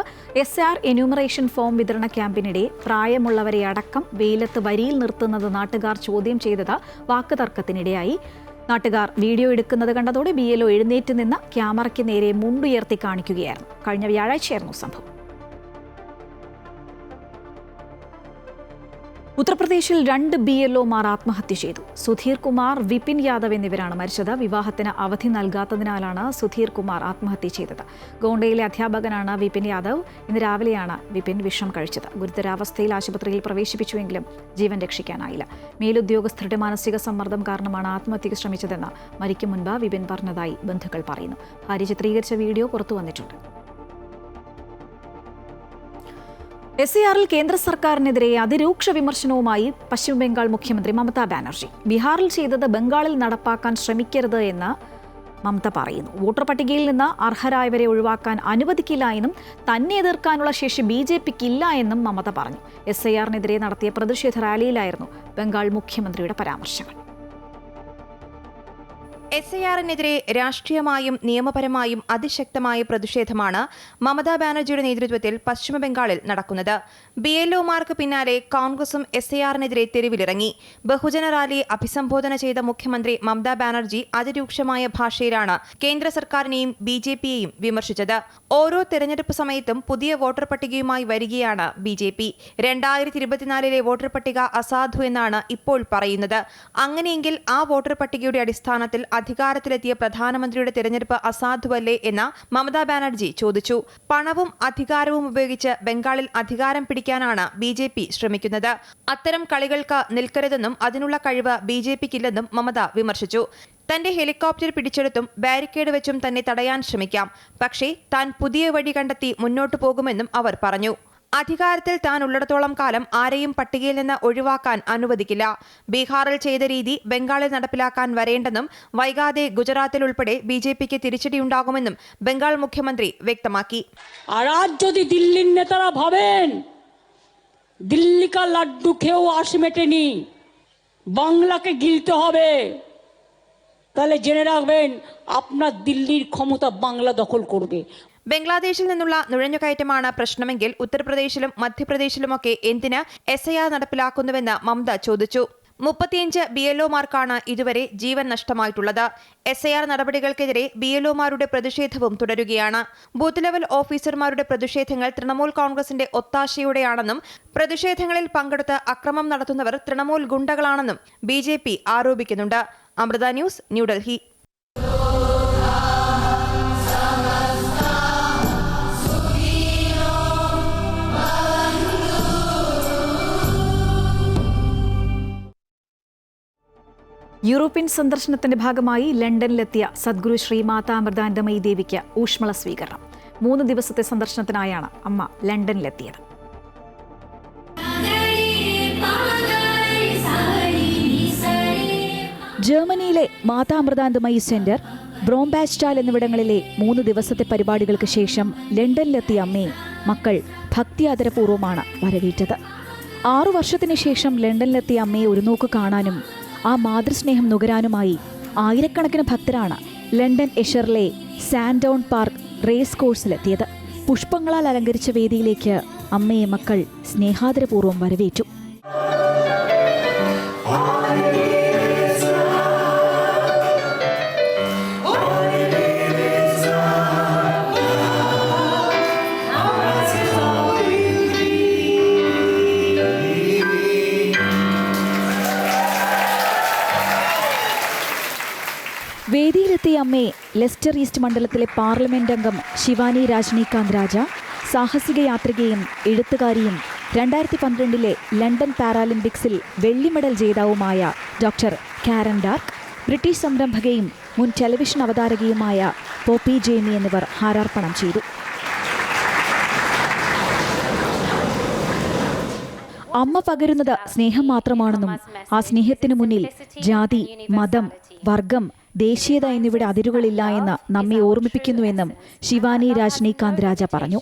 SIR എന്യൂമറേഷൻ ഫോം വിതരണ ക്യാമ്പിനിടെ പ്രായമുള്ളവരെ അടക്കം വെയിലത്ത് വരിയിൽ നിർത്തുന്നത് നാട്ടുകാർ ചോദ്യം ചെയ്തത് വാക്കുതർക്കത്തിനിടെയായി. നാട്ടുകാർ വീഡിയോ എടുക്കുന്നത് കണ്ടതോടെ BLO എഴുന്നേറ്റ് നിന്ന് ക്യാമറയ്ക്ക് നേരെ മുണ്ടുയർത്തി കാണിക്കുകയായിരുന്നു. കഴിഞ്ഞ വ്യാഴാഴ്ചയായിരുന്നു സംഭവം. ഉത്തർപ്രദേശിൽ 2 BLOമാർ ആത്മഹത്യ ചെയ്തു. സുധീർ കുമാർ, വിപിൻ യാദവ് എന്നിവരാണ് മരിച്ചത്. വിവാഹത്തിന് അവധി നൽകാത്തതിനാലാണ് സുധീർ കുമാർ ആത്മഹത്യ ചെയ്തത്. ഗോണ്ടയിലെ അധ്യാപകനാണ് വിപിൻ യാദവ്. ഇന്ന് രാവിലെയാണ് വിപിൻ വിഷം കഴിച്ചത്. ഗുരുതരാവസ്ഥയിൽ ആശുപത്രിയിൽ പ്രവേശിപ്പിച്ചുവെങ്കിലും ജീവൻ രക്ഷിക്കാനായില്ല. മേലുദ്യോഗസ്ഥരുടെ മാനസിക സമ്മർദ്ദം കാരണമാണ് ആത്മഹത്യക്ക് ശ്രമിച്ചതെന്ന് മരിക്കും മുൻപ് വിപിൻ പറഞ്ഞതായി ബന്ധുക്കൾ പറയുന്നു. ഭാര്യ ചിത്രീകരിച്ച വീഡിയോ പുറത്തു വന്നിട്ടുണ്ട്. SIR-ൽ കേന്ദ്ര സർക്കാരിനെതിരെ അതിരൂക്ഷ വിമർശനവുമായി പശ്ചിമബംഗാൾ മുഖ്യമന്ത്രി മമതാ ബാനർജി. ബീഹാറിൽ ചെയ്തത് ബംഗാളിൽ നടപ്പാക്കാൻ ശ്രമിക്കരുത് എന്ന് മമത പറയുന്നു. വോട്ടർ പട്ടികയിൽ നിന്ന് അർഹരായവരെ ഒഴിവാക്കാൻ അനുവദിക്കില്ല എന്നും തന്നെ എതിർക്കാനുള്ള ശേഷി BJPക്കില്ല എന്നും മമത പറഞ്ഞു. SIR-നെതിരെ നടത്തിയ പ്രതിഷേധ റാലിയിലായിരുന്നു ബംഗാൾ മുഖ്യമന്ത്രിയുടെ പരാമർശങ്ങൾ. SIR-നെതിരെ രാഷ്ട്രീയമായും നിയമപരമായും അതിശക്തമായ പ്രതിഷേധമാണ് മമതാ ബാനർജിയുടെ നേതൃത്വത്തിൽ പശ്ചിമബംഗാളിൽ നടക്കുന്നത്. BLOമാർക്ക് പിന്നാലെ കോൺഗ്രസും SIR-നെതിരെ തെരുവിലിറങ്ങി. ബഹുജന റാലിയെ അഭിസംബോധന ചെയ്ത മുഖ്യമന്ത്രി മമതാ ബാനർജി അതിരൂക്ഷമായ ഭാഷയിലാണ് കേന്ദ്ര സർക്കാരിനെയും BJPയെയും വിമർശിച്ചത്. ഓരോ തെരഞ്ഞെടുപ്പ് സമയത്തും പുതിയ വോട്ടർ പട്ടികയുമായി വരികയാണ് BJP. 2024-ലെ വോട്ടർ പട്ടിക അസാധു എന്നാണ് ഇപ്പോൾ പറയുന്നത്. അങ്ങനെയെങ്കിൽ ആ വോട്ടർ പട്ടികയുടെ അടിസ്ഥാനത്തിൽ അധികാരത്തിലെത്തിയ പ്രധാനമന്ത്രിയുടെ തെരഞ്ഞെടുപ്പ് അസാധുവല്ലേ എന്ന് മമതാ ബാനർജി ചോദിച്ചു. പണവും അധികാരവും ഉപയോഗിച്ച് ബംഗാളിൽ അധികാരം പിടിക്കാനാണ് BJP ശ്രമിക്കുന്നത്. അത്തരം കളികൾക്ക് നിൽക്കരുതെന്നും അതിനുള്ള കഴിവ് BJPക്കില്ലെന്നും മമത വിമർശിച്ചു. തന്റെ ഹെലികോപ്റ്റർ പിടിച്ചെടുത്തും ബാരിക്കേഡ് വെച്ചും തന്നെ തടയാൻ ശ്രമിക്കാം, പക്ഷേ താൻ പുതിയ വഴി കണ്ടെത്തി മുന്നോട്ടു പോകുമെന്നും അവർ പറഞ്ഞു. അധികാരത്തിൽ താൻ ഉള്ളിടത്തോളം കാലം ആരെയും പട്ടികയിൽ നിന്ന് ഒഴിവാക്കാൻ അനുവദിക്കില്ല. ബീഹാറിൽ ചെയ്ത രീതി ബംഗാളിൽ നടപ്പിലാക്കാൻ വരേണ്ടെന്നും വൈകാതെ ഗുജറാത്തിൽ ഉൾപ്പെടെ BJPക്ക് തിരിച്ചടിയുണ്ടാകുമെന്നും ബംഗാൾ മുഖ്യമന്ത്രി വ്യക്തമാക്കി. যদি দিল্লির নেতারা ভাবেন দিল্লি কা লাড্ডু খেয়েও আশ মেটেনি, বাংলাকে গিলতে হবে, তাহলে জেনে রাখবেন আপনার দিল্লির ক্ষমতা বাংলা দখল করবে. ബംഗ്ലാദേശിൽ നിന്നുള്ള നുഴഞ്ഞുകയറ്റമാണ് പ്രശ്നമെങ്കിൽ ഉത്തർപ്രദേശിലും മധ്യപ്രദേശിലുമൊക്കെ എന്തിന് SIR നടപ്പിലാക്കുന്നുവെന്ന് മമത ചോദിച്ചു. 35 BLOമാർക്കാണ് ഇതുവരെ ജീവൻ നഷ്ടമായിട്ടുള്ളത്. SIR നടപടികൾക്കെതിരെ BLOമാരുടെ പ്രതിഷേധവും തുടരുകയാണ്. ബൂത്ത് ലെവൽ ഓഫീസർമാരുടെ പ്രതിഷേധങ്ങൾ തൃണമൂൽ കോൺഗ്രസിന്റെ ഒത്താശയോടെയാണെന്നും പ്രതിഷേധങ്ങളിൽ പങ്കെടുത്ത് അക്രമം നടത്തുന്നവർ തൃണമൂൽ ഗുണ്ടകളാണെന്നും BJP ആരോപിക്കുന്നുണ്ട്. അമൃത ന്യൂസ്, ന്യൂഡൽഹി. യൂറോപ്യൻ സന്ദർശനത്തിന്റെ ഭാഗമായി ലണ്ടനിലെത്തിയ സദ്ഗുരു ശ്രീ മാതാ അമൃതാനന്ദമയി ദേവിക്ക് ഊഷ്മള സ്വീകരണം. 3 ദിവസത്തെ സന്ദർശനത്തിനായാണ് അമ്മ ലണ്ടനിലെത്തിയത്. ജർമ്മനിയിലെ മാതാ അമൃതാനന്ദമയി സെന്റർ, ബ്രോംബാസ്റ്റാൽ എന്നിവിടങ്ങളിലെ 3 ദിവസത്തെ പരിപാടികൾക്ക് ശേഷം ലണ്ടനിലെത്തിയ അമ്മയെ മക്കൾ ഭക്തിയാദരപൂർവ്വമാണ് വരവേറ്റത്. 6 വർഷത്തിന് ശേഷം ലണ്ടനിലെത്തിയ അമ്മയെ ഒരു നോക്ക് കാണാനും ആ മാതൃസ്നേഹം നുകരാനുമായി ആയിരക്കണക്കിന് ഭക്തരാണ് ലണ്ടൻ എഷറിലെ സാൻഡൗൺ പാർക്ക് റേസ് കോഴ്സിലെത്തിയത്. പുഷ്പങ്ങളാൽ അലങ്കരിച്ച വേദിയിലേക്ക് അമ്മയെ മക്കൾ സ്നേഹാദരപൂർവ്വം വരവേറ്റു. വേദിയിലെത്തിയ അമ്മയെ ലെസ്റ്റർ ഈസ്റ്റ് മണ്ഡലത്തിലെ പാർലമെന്റ് അംഗം ശിവാനി രാജ്നീകാന്ത് രാജ, സാഹസിക യാത്രികയും എഴുത്തുകാരിയും 2012 ലണ്ടൻ പാരാലിമ്പിക്സിൽ വെള്ളി മെഡൽ ജേതാവുമായ ഡോക്ടർ കാരൻ ഡാർക്ക്, ബ്രിട്ടീഷ് സംരംഭകയും മുൻ ടെലിവിഷൻ അവതാരകയുമായ പോപ്പി ജെയ്മി എന്നിവർ ഹാരാർപ്പണം ചെയ്തു. അമ്മ പകരുന്നത് സ്നേഹം മാത്രമാണെന്നും ആ സ്നേഹത്തിനു മുന്നിൽ ജാതി, മതം, വർഗം, ദേശീയത എന്നിവയുടെ അതിരുകളില്ല എന്ന് നമ്മെ ഓർമ്മിപ്പിക്കുന്നുവെന്നും ശിവാനി രാജ്നീകാന്ത് രാജ പറഞ്ഞു.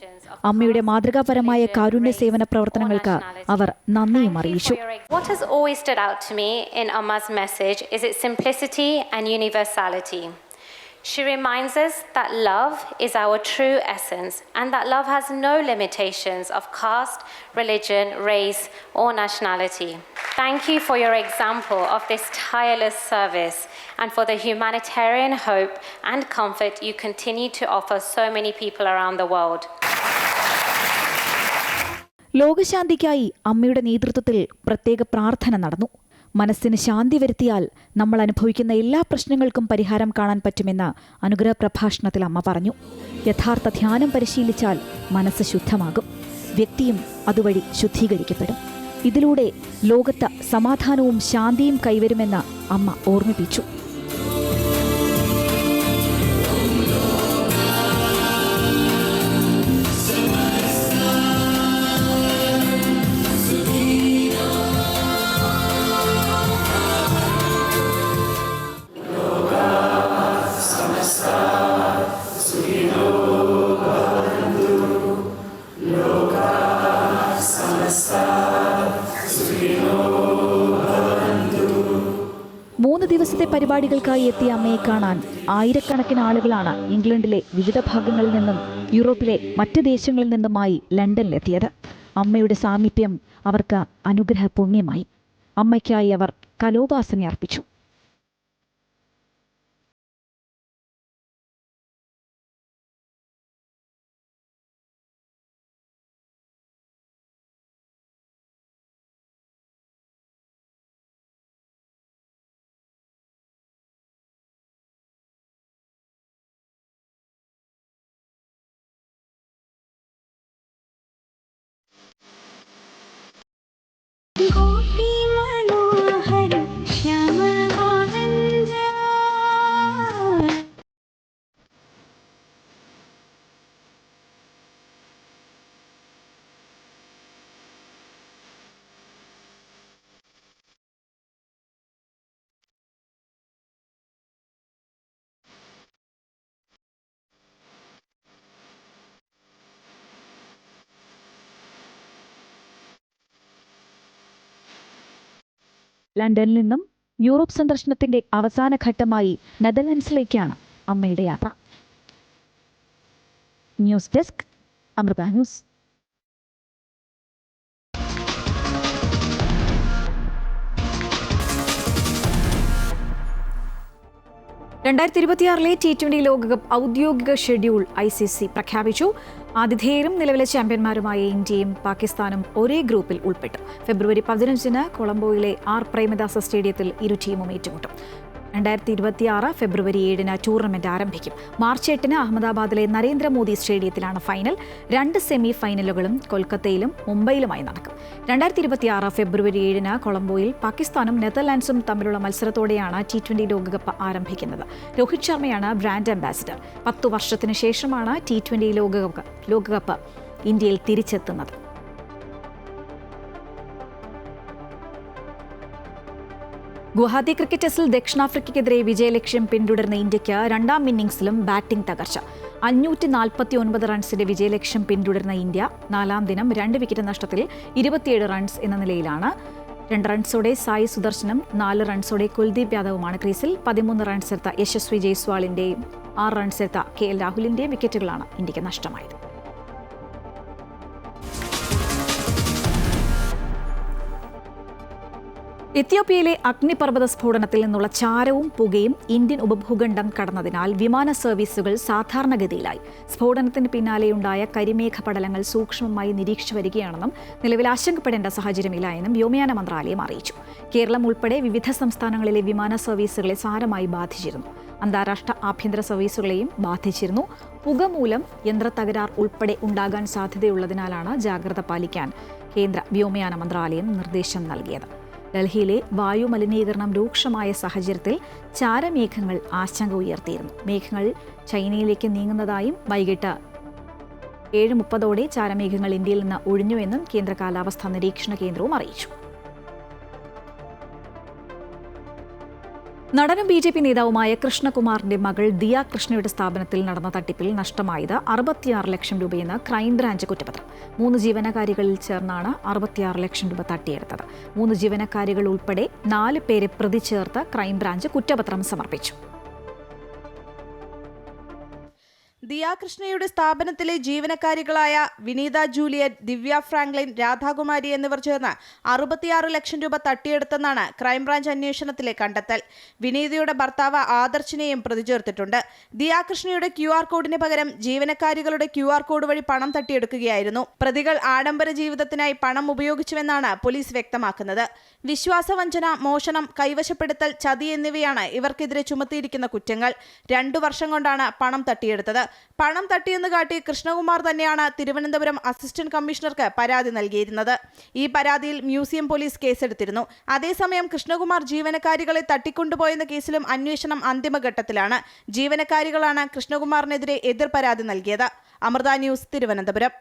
അമ്മയുടെ മാതൃകാപരമായ കാരുണ്യ സേവന പ്രവർത്തനങ്ങൾക്ക് അവർ നന്ദിയും അറിയിച്ചു. What has always stood out to me in Amma's message is its simplicity and universality. She reminds us that love is our true essence and that love has no limitations of caste, religion, race or nationality. Thank you for your example of this tireless service and for the humanitarian hope and comfort you continue to offer so many people around the world. ലോകശാന്തിക്കായി അമ്മയുടെ നേതൃത്വത്തിൽ പ്രത്യേക പ്രാർത്ഥന നടന്നു. മനസ്സിന് ശാന്തി വരുത്തിയാൽ നമ്മൾ അനുഭവിക്കുന്ന എല്ലാ പ്രശ്നങ്ങൾക്കും പരിഹാരം കാണാൻ പറ്റുമെന്ന് അനുഗ്രഹ പ്രഭാഷണത്തിൽ അമ്മ പറഞ്ഞു. യഥാർത്ഥ ധ്യാനം പരിശീലിച്ചാൽ മനസ്സ് ശുദ്ധമാകും, വ്യക്തിയും അതുവഴി ശുദ്ധീകരിക്കപ്പെടും. ഇതിലൂടെ ലോകത്ത് സമാധാനവും ശാന്തിയും കൈവരുമെന്ന് അമ്മ ഓർമ്മിപ്പിച്ചു. ദിവസത്തെ പരിപാടികൾക്കായി എത്തിയ അമ്മയെ കാണാൻ ആയിരക്കണക്കിന് ആളുകളാണ് ഇംഗ്ലണ്ടിലെ വിവിധ ഭാഗങ്ങളിൽ നിന്നും യൂറോപ്പിലെ മറ്റ് ദേശങ്ങളിൽ നിന്നുമായി ലണ്ടനിലെത്തിയത്. അമ്മയുടെ സാമീപ്യം അവർക്ക് അനുഗ്രഹ പുണ്യമായി. അമ്മയ്ക്കായി അവർ കലോപാസന അർപ്പിച്ചു. ലണ്ടനിൽ നിന്നും യൂറോപ്പ് സന്ദർശനത്തിന്റെ അവസാന ഘട്ടമായി നെതർലൻഡ്സിലേക്കാണ് അമ്മയുടെ യാത്ര. News desk, Amrita news. 2026 T20 ലോകകപ്പ് ഔദ്യോഗിക ഷെഡ്യൂൾ ICC പ്രഖ്യാപിച്ചു. ആതിഥേയരും നിലവിലെ ചാമ്പ്യന്മാരുമായ ഇന്ത്യയും പാകിസ്ഥാനും ഒരേ ഗ്രൂപ്പിൽ ഉൾപ്പെട്ടു. ഫെബ്രുവരി 15 കൊളംബോയിലെ R. പ്രേമദാസ സ്റ്റേഡിയത്തിൽ ഇരു ടീമും ഏറ്റുമുട്ടും. 2026 ഫെബ്രുവരി 7 ടൂർണമെന്റ് ആരംഭിക്കും. മാർച്ച് 8 അഹമ്മദാബാദിലെ നരേന്ദ്രമോദി സ്റ്റേഡിയത്തിലാണ് ഫൈനൽ. 2 സെമി ഫൈനലുകളും കൊൽക്കത്തയിലും മുംബൈയിലുമായി നടക്കും. 2026 ഫെബ്രുവരി 7 കൊളംബോയിൽ പാകിസ്ഥാനും നെതർലാൻഡ്സും തമ്മിലുള്ള മത്സരത്തോടെയാണ് T20 ലോകകപ്പ് ആരംഭിക്കുന്നത്. രോഹിത് ശർമ്മയാണ് ബ്രാൻഡ് അംബാസിഡർ. 10 വർഷത്തിന് ശേഷമാണ് T20 ലോകകപ്പ് ഇന്ത്യയിൽ തിരിച്ചെത്തുന്നത്. ഗുവാഹത്തി ക്രിക്കറ്റ് ടെസ്റ്റിൽ ദക്ഷിണാഫ്രിക്കയ്ക്കെതിരെ വിജയലക്ഷ്യം പിന്തുടർന്ന ഇന്ത്യയ്ക്ക് രണ്ടാം ഇന്നിംഗ്സിലും ബാറ്റിംഗ് തകർച്ച. 549 റൺസിന്റെ വിജയലക്ഷ്യം പിന്തുടർന്ന ഇന്ത്യ 4ാം ദിനം 2 വിക്കറ്റ് നഷ്ടത്തിൽ 27 റൺസ് എന്ന നിലയിലാണ്. 2 റൺസോടെ സായി സുദർശനും 4 റൺസോടെ കുൽദീപ് യാദവുമാണ് ക്രീസിൽ. 13 റൺസെടുത്ത യശസ്വി ജയ്സ്വാളിന്റെയും 6 റൺസെടുത്ത KL രാഹുലിന്റെയും വിക്കറ്റുകളാണ് ഇന്ത്യക്ക് നഷ്ടമായത്. എത്യോപ്യയിലെ അഗ്നിപർവ്വത സ്ഫോടനത്തിൽ നിന്നുള്ള ചാരവും പുകയും ഇന്ത്യൻ ഉപഭൂഖണ്ഡം കടന്നതിനാൽ വിമാന സർവീസുകൾ സാധാരണഗതിയിലായി. സ്ഫോടനത്തിന് പിന്നാലെയുണ്ടായ കരിമേഘ പടലങ്ങൾ സൂക്ഷ്മമായി നിരീക്ഷിച്ചു വരികയാണെന്നും നിലവിൽ ആശങ്കപ്പെടേണ്ട സാഹചര്യമില്ല എന്നും വ്യോമയാന മന്ത്രാലയം അറിയിച്ചു. കേരളം ഉൾപ്പെടെ വിവിധ സംസ്ഥാനങ്ങളിലെ വിമാന സർവീസുകളെ സാരമായി ബാധിച്ചിരുന്നു. അന്താരാഷ്ട്ര ആഭ്യന്തര സർവീസുകളെയും ബാധിച്ചിരുന്നു. പുക മൂലം യന്ത്രത്തകരാർ ഉൾപ്പെടെ ഉണ്ടാകാൻ സാധ്യതയുള്ളതിനാലാണ് ജാഗ്രത പാലിക്കാൻ കേന്ദ്ര വ്യോമയാന മന്ത്രാലയം നിർദ്ദേശം നൽകിയത്. ഡൽഹിയിലെ വായു മലിനീകരണം രൂക്ഷമായ സാഹചര്യത്തിൽ ചാരമേഘങ്ങൾ ആശങ്ക ഉയർത്തിയിരുന്നു. മേഘങ്ങൾ ചൈനയിലേക്ക് നീങ്ങുന്നതായും വൈകിട്ട് 7:30 ചാരമേഘങ്ങൾ ഇന്ത്യയിൽ നിന്ന് ഒഴിഞ്ഞുവെന്നും കേന്ദ്ര കാലാവസ്ഥാ നിരീക്ഷണ കേന്ദ്രവും അറിയിച്ചു. നടനും BJP നേതാവുമായ കൃഷ്ണകുമാറിന്റെ മകൾ ദിയ കൃഷ്ണയുടെ സ്ഥാപനത്തിൽ നടന്ന തട്ടിപ്പിൽ നഷ്ടമായത് 66 ലക്ഷം രൂപയെന്ന് ക്രൈംബ്രാഞ്ച് കുറ്റപത്രം. 3 ജീവനക്കാരികളിൽ ചേർന്നാണ് 66 ലക്ഷം രൂപ തട്ടിയെടുത്തത്. 3 ജീവനക്കാരികൾ ഉൾപ്പെടെ 4 പേരെ പ്രതി ചേർത്ത് ക്രൈംബ്രാഞ്ച് കുറ്റപത്രം സമർപ്പിച്ചു. ദിയ കൃഷ്ണയുടെ സ്ഥാപനത്തിലെ ജീവനക്കാരികളായ വിനീത ജൂലിയറ്റ്, ദിവ്യ ഫ്രാങ്ക്ലിൻ, രാധാകുമാരി എന്നിവർ ചേർന്ന് 66 ലക്ഷം രൂപ തട്ടിയെടുത്തെന്നാണ് ക്രൈംബ്രാഞ്ച് അന്വേഷണത്തിലെ കണ്ടെത്തൽ. വിനീതയുടെ ഭർത്താവ് ആദർശിനെയും പ്രതി ചേർത്തിട്ടുണ്ട്. ദിയ കൃഷ്ണയുടെ QR കോഡിന് പകരം ജീവനക്കാരികളുടെ QR കോഡ് വഴി പണം തട്ടിയെടുക്കുകയായിരുന്നു. പ്രതികൾ ആഡംബര ജീവിതത്തിനായി പണം ഉപയോഗിച്ചുവെന്നാണ് പോലീസ് വ്യക്തമാക്കുന്നത്. വിശ്വാസവഞ്ചന, മോഷണം, കൈവശപ്പെടുത്തൽ, ചതി എന്നിവയാണ് ഇവർക്കെതിരെ ചുമത്തിയിരിക്കുന്ന കുറ്റങ്ങൾ. 2 വർഷം കൊണ്ടാണ് പണം തട്ടിയെടുത്തത്. പണം തട്ടിയെന്ന് കാട്ടി കൃഷ്ണകുമാർ തന്നെയാണ് തിരുവനന്തപുരം അസിസ്റ്റന്റ് കമ്മീഷണർക്ക് പരാതി നൽകിയിരുന്നത്. ഈ പരാതിയിൽ മ്യൂസിയം പോലീസ് കേസെടുത്തിരുന്നു. അതേസമയം കൃഷ്ണകുമാർ ജീവനക്കാരികളെ തട്ടിക്കൊണ്ടുപോയെന്ന കേസിലും അന്വേഷണം അന്തിമഘട്ടത്തിലാണ്. ജീവനക്കാരികളാണ് കൃഷ്ണകുമാറിനെതിരെ എതിർ പരാതി നൽകിയത്. Amrita news, Thiruvananthapuram.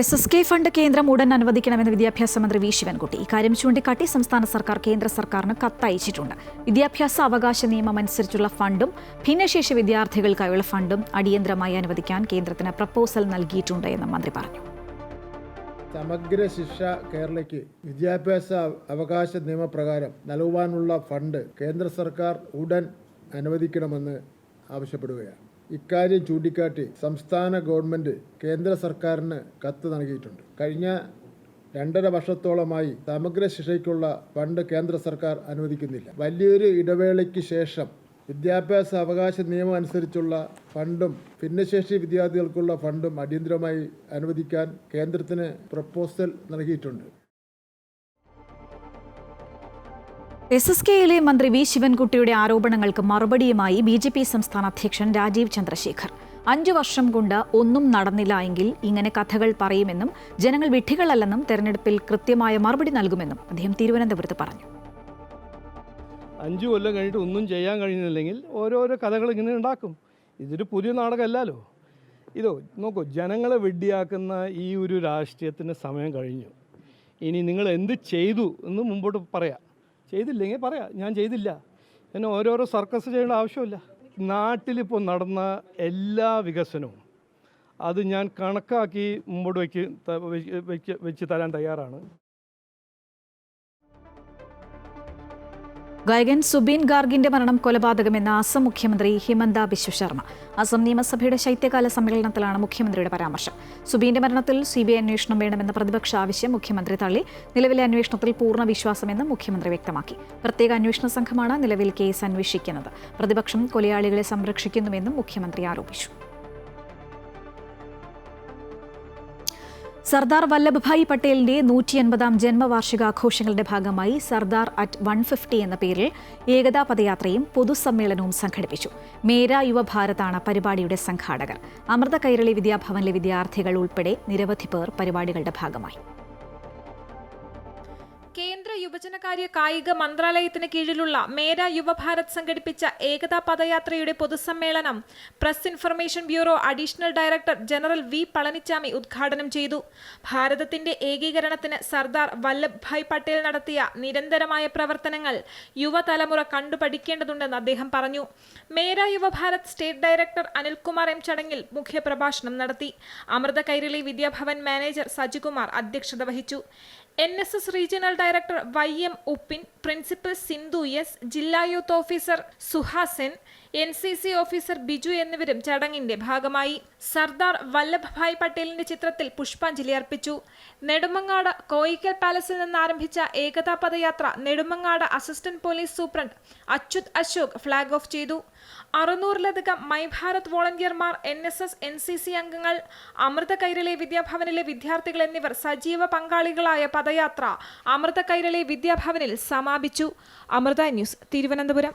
SSK fund കേന്ദ്രം ഉടൻ അനുവദിക്കണമെന്ന് വിദ്യാഭ്യാസ മന്ത്രി V. ശിവൻകുട്ടി. ഇക്കാര്യം ചൂണ്ടിക്കാട്ടി സംസ്ഥാന സർക്കാർ കേന്ദ്ര സർക്കാരിന് കത്തയച്ചിട്ടുണ്ട്. വിദ്യാഭ്യാസ അവകാശ നിയമം അനുസരിച്ചുള്ള ഫണ്ടും ഭിന്നശേഷി വിദ്യാർത്ഥികൾക്കായുള്ള ഫണ്ടും അടിയന്തരമായി അനുവദിക്കാൻ കേന്ദ്രത്തിന് പ്രപ്പോസൽ നൽകിയിട്ടുണ്ട് എന്ന് മന്ത്രി പറഞ്ഞു. സമഗ്ര ശിക്ഷ കേരളയ്ക്ക് വിദ്യാഭ്യാസ അവകാശ നിയമപ്രകാരം നൽകുവാനുള്ള ഫണ്ട് കേന്ദ്ര സർക്കാർ ഉടൻ അനുവദിക്കണമെന്ന് ആവശ്യപ്പെടുകയാണ്. ഇക്കാര്യം ചൂണ്ടിക്കാട്ടി സംസ്ഥാന ഗവൺമെൻറ് കേന്ദ്ര സർക്കാരിന് കത്ത് നൽകിയിട്ടുണ്ട്. കഴിഞ്ഞ 2.5 വർഷത്തോളമായി സമഗ്ര ശിക്ഷയ്ക്കുള്ള ഫണ്ട് കേന്ദ്ര സർക്കാർ അനുവദിക്കുന്നില്ല. വലിയൊരു ഇടവേളയ്ക്ക് ശേഷം വിദ്യാഭ്യാസ അവകാശ നിയമം അനുസരിച്ചുള്ള ഫണ്ടും ഭിന്നശേഷി വിദ്യാർത്ഥികൾക്കുള്ള ഫണ്ടും അടിയന്തരമായി അനുവദിക്കാൻ കേന്ദ്രത്തിന് പ്രപ്പോസൽ നൽകിയിട്ടുണ്ട്. SSKയിലെ മന്ത്രി V. ശിവൻകുട്ടിയുടെ ആരോപണങ്ങൾക്ക് മറുപടിയുമായി BJP സംസ്ഥാന അധ്യക്ഷൻ രാജീവ് ചന്ദ്രശേഖർ 5 വർഷം കൊണ്ട് ഒന്നും നടന്നില്ല എങ്കിൽ ഇങ്ങനെ കഥകൾ പറയുമെന്നും ജനങ്ങൾ വിഡ്ഢികളല്ലെന്നും തെരഞ്ഞെടുപ്പിൽ കൃത്യമായ മറുപടി നൽകുമെന്നും അദ്ദേഹം തിരുവനന്തപുരത്ത് പറഞ്ഞു. 5 കൊല്ലം കഴിഞ്ഞിട്ട് ഒന്നും ചെയ്യാൻ കഴിയുന്നില്ലെങ്കിൽ ഓരോരോ കഥകൾ ഇങ്ങനെ ഉണ്ടാക്കും. ഇതൊരു പുതിയ നാടകമല്ലല്ലോ. ഇതോ നോക്കൂ, ജനങ്ങളെ വെഡ്ഡിയാക്കുന്ന ഈ ഒരു രാഷ്ട്രീയത്തിന് സമയം കഴിഞ്ഞു. ഇനി നിങ്ങൾ എന്ത് ചെയ്തു എന്ന് മുമ്പോട്ട് പറയാം. ചെയ്തില്ലെങ്കിൽ പറയാം ഞാൻ ചെയ്തില്ല. എന്നെ ഓരോരോ സർക്കസ് ചെയ്യേണ്ട ആവശ്യമില്ല. നാട്ടിലിപ്പോൾ നടന്ന എല്ലാ വികസനവും അത് ഞാൻ കണക്കാക്കി മുമ്പോട്ട് വെച്ച് തരാൻ തയ്യാറാണ്. ഗായകൻ സുബീൻ ഗാർഗിന്റെ മരണം കൊലപാതകമെന്ന് അസം മുഖ്യമന്ത്രി ഹിമന്ത ബിശ്വ ശർമ്മ. അസം നിയമസഭയുടെ ശൈത്യകാല സമ്മേളനത്തിലാണ് മുഖ്യമന്ത്രിയുടെ പരാമർശം. സുബീന്റെ മരണത്തിൽ CBI അന്വേഷണം വേണമെന്ന പ്രതിപക്ഷ ആവശ്യം മുഖ്യമന്ത്രി തള്ളി. നിലവിലെ അന്വേഷണത്തിൽ പൂർണ്ണ വിശ്വാസമെന്ന് മുഖ്യമന്ത്രി വ്യക്തമാക്കി. പ്രത്യേക അന്വേഷണ സംഘമാണ് നിലവിൽ കേസ് അന്വേഷിക്കുന്നത്. പ്രതിപക്ഷം കൊലയാളികളെ സംരക്ഷിക്കുന്നുവെന്നും മുഖ്യമന്ത്രി ആരോപിച്ചു. സർദാർ വല്ലഭഭായ് പട്ടേലിന്റെ 180ാം ജന്മവാർഷികാഘോഷങ്ങളുടെ ഭാഗമായി സർദാർ അറ്റ് 150 എന്ന പേരിൽ ഏകതാ പദയാത്രയും പൊതുസമ്മേളനവും സംഘടിപ്പിച്ചു. മേരാ യുവഭാരതാണ് പരിപാടിയുടെ സംഘാടകർ. അമൃത കൈരളി വിദ്യാഭവനിലെ വിദ്യാർത്ഥികൾ ഉൾപ്പെടെ നിരവധി പേർ പരിപാടികളുടെ ഭാഗമായി. കേന്ദ്ര യുവജനകാര്യ കായിക മന്ത്രാലയത്തിന് കീഴിലുള്ള മേര യുവഭാരത് സംഘടിപ്പിച്ച ഏകതാ പദയാത്രയുടെ പൊതുസമ്മേളനം press information bureau additional director general V. Palaniswami ഉദ്ഘാടനം ചെയ്തു. ഭാരതത്തിന്റെ ഏകീകരണത്തിന് സർദാർ വല്ലഭ്ഭായ് പട്ടേൽ നടത്തിയ നിരന്തരമായ പ്രവർത്തനങ്ങൾ യുവതലമുറ കണ്ടുപഠിക്കേണ്ടതുണ്ടെന്ന് അദ്ദേഹം പറഞ്ഞു. Mera Yuva Bharat state director Anilkumar M. ചടങ്ങിൽ മുഖ്യപ്രഭാഷണം നടത്തി. അമൃത കൈരളി വിദ്യാഭവൻ മാനേജർ സജികുമാർ അധ്യക്ഷത വഹിച്ചു. NSS regional director YM Uppin, principal Sindhu S, ജില്ലാ youth officer Suhasan, NCC officer Biju എന്നിവരും ചടങ്ങിന്റെ ഭാഗമായി. സർദാർ വല്ലഭ്ഭായ് പട്ടേലിന്റെ ചിത്രത്തിൽ പുഷ്പാഞ്ജലി അർപ്പിച്ചു. നെടുമങ്ങാട് കോയിക്കൽ പാലസിൽ നിന്ന് ആരംഭിച്ച Ekta padayatra Nedumangad assistant police superintendent Achyut Ashok flag off ചെയ്തു. 600-ലധികം മൈ ഭാരത് വോളണ്ടിയർമാർ, NSS NCC അംഗങ്ങൾ, അമൃത കൈരളി വിദ്യാഭവനിലെ വിദ്യാർത്ഥികൾ എന്നിവർ സജീവ പങ്കാളികളായ പദയാത്ര അമൃത കൈരളി വിദ്യാഭവനിൽ സമാപിച്ചു. Amrita news, Thiruvananthapuram.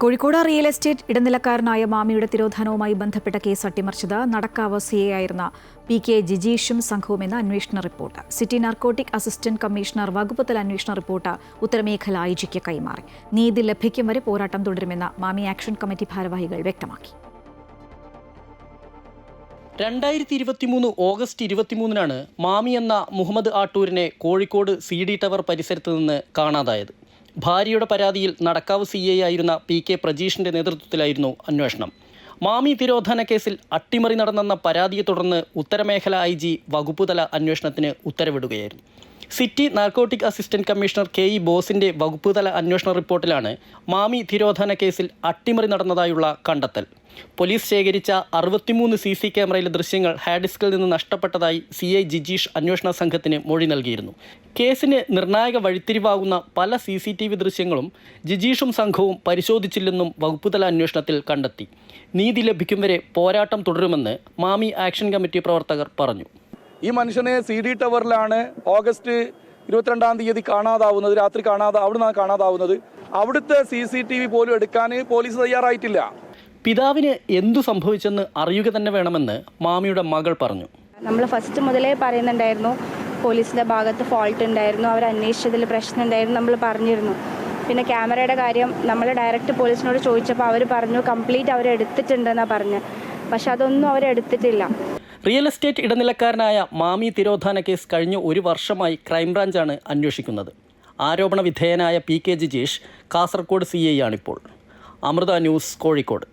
Kozhikode real estate ഇടനിലക്കാരനായ മാമിയുടെ തിരോധാനവുമായി ബന്ധപ്പെട്ട കേസ് അട്ടിമറിച്ചത് നടക്കാവ് CA ആയിരുന്ന PK ജിജീഷും സംഘവുമെന്ന് അന്വേഷണ report. City narcotic assistant commissioner വകുപ്പ് തല അന്വേഷണ റിപ്പോർട്ട് ഉത്തരമേഖല IGക്ക് കൈമാറി. നീതി ലഭിക്കും വരെ പോരാട്ടം തുടരുമെന്ന് മാമി ആക്ഷൻ കമ്മിറ്റി ഭാരവാഹികൾ വ്യക്തമാക്കി. 2023 ഓഗസ്റ്റ് 23-നാണ് മാമി എന്ന മുഹമ്മദ് ആട്ടൂരിനെ കോഴിക്കോട് CD ടവർ പരിസരത്ത് നിന്ന് കാണാതായത്. ഭാര്യയുടെ പരാതിയിൽ നടക്കാവ് CA ആയിരുന്ന PK പ്രജീഷിൻ്റെ നേതൃത്വത്തിലായിരുന്നു അന്വേഷണം. മാമി തിരോധാന കേസിൽ അട്ടിമറി നടന്നെന്ന പരാതിയെ തുടർന്ന് ഉത്തരമേഖല IG വകുപ്പുതല അന്വേഷണത്തിന് ഉത്തരവിടുകയായിരുന്നു. City narcotic assistant commissioner KE ബോസിൻ്റെ വകുപ്പുതല അന്വേഷണ റിപ്പോർട്ടിലാണ് മാമി തിരോധാന കേസിൽ അട്ടിമറി നടന്നതായുള്ള കണ്ടെത്തൽ. പോലീസ് ശേഖരിച്ച 63 CC ക്യാമറയിലെ ദൃശ്യങ്ങൾ ഹാർഡ് ഡിസ്കിൽ നിന്ന് നഷ്ടപ്പെട്ടതായി CI ജിജീഷ് അന്വേഷണ സംഘത്തിന് മൊഴി നൽകിയിരുന്നു. കേസിന് നിർണായക വഴിത്തിരിവാകുന്ന പല CCTV ദൃശ്യങ്ങളും ജിജീഷും സംഘവും പരിശോധിച്ചില്ലെന്നും വകുപ്പുതല അന്വേഷണത്തിൽ കണ്ടെത്തി. നീതി ലഭിക്കും വരെ പോരാട്ടം തുടരുമെന്ന് മാമി ആക്ഷൻ കമ്മിറ്റി പ്രവർത്തകർ പറഞ്ഞു. ഈ മനുഷ്യനെ CD ടവറിലാണ് ഓഗസ്റ്റ് 22-ാം തീയതി കാണാതാവുന്നത്, രാത്രി അവിടുന്നാണ് കാണാതാവുന്നത്. അവിടുത്തെ CCTV പോലും എടുക്കാൻ പോലീസ് തയ്യാറായിട്ടില്ല. പിതാവിന് എന്തു സംഭവിച്ചെന്ന് അറിയുക തന്നെ വേണമെന്ന് മാമിയുടെ മകൾ പറഞ്ഞു. നമ്മൾ ഫസ്റ്റ് മുതലേ പറയുന്നുണ്ടായിരുന്നു, പോലീസിൻ്റെ ഭാഗത്ത് ഫോൾട്ട് ഉണ്ടായിരുന്നു, അവർ അന്വേഷിച്ചതിൽ പ്രശ്നം ഉണ്ടായിരുന്നു, നമ്മൾ പറഞ്ഞിരുന്നു. പിന്നെ ക്യാമറയുടെ കാര്യം നമ്മൾ ഡയറക്റ്റ് പോലീസിനോട് ചോദിച്ചപ്പോൾ അവർ പറഞ്ഞു കംപ്ലീറ്റ് അവരെടുത്തിട്ടുണ്ടെന്നാണ് പറഞ്ഞത്. പക്ഷെ അതൊന്നും അവരെടുത്തിട്ടില്ല. റിയൽ എസ്റ്റേറ്റ് ഇടനിലക്കാരനായ മാമി തിരോധാന കേസ് കഴിഞ്ഞ 1 വർഷമായി ക്രൈംബ്രാഞ്ചാണ് അന്വേഷിക്കുന്നത്. ആരോപണ വിധേയനായ PK ജിജീഷ് കാസർഗോഡ് CI ആണിപ്പോൾ. അമൃത ന്യൂസ്, കോഴിക്കോട്.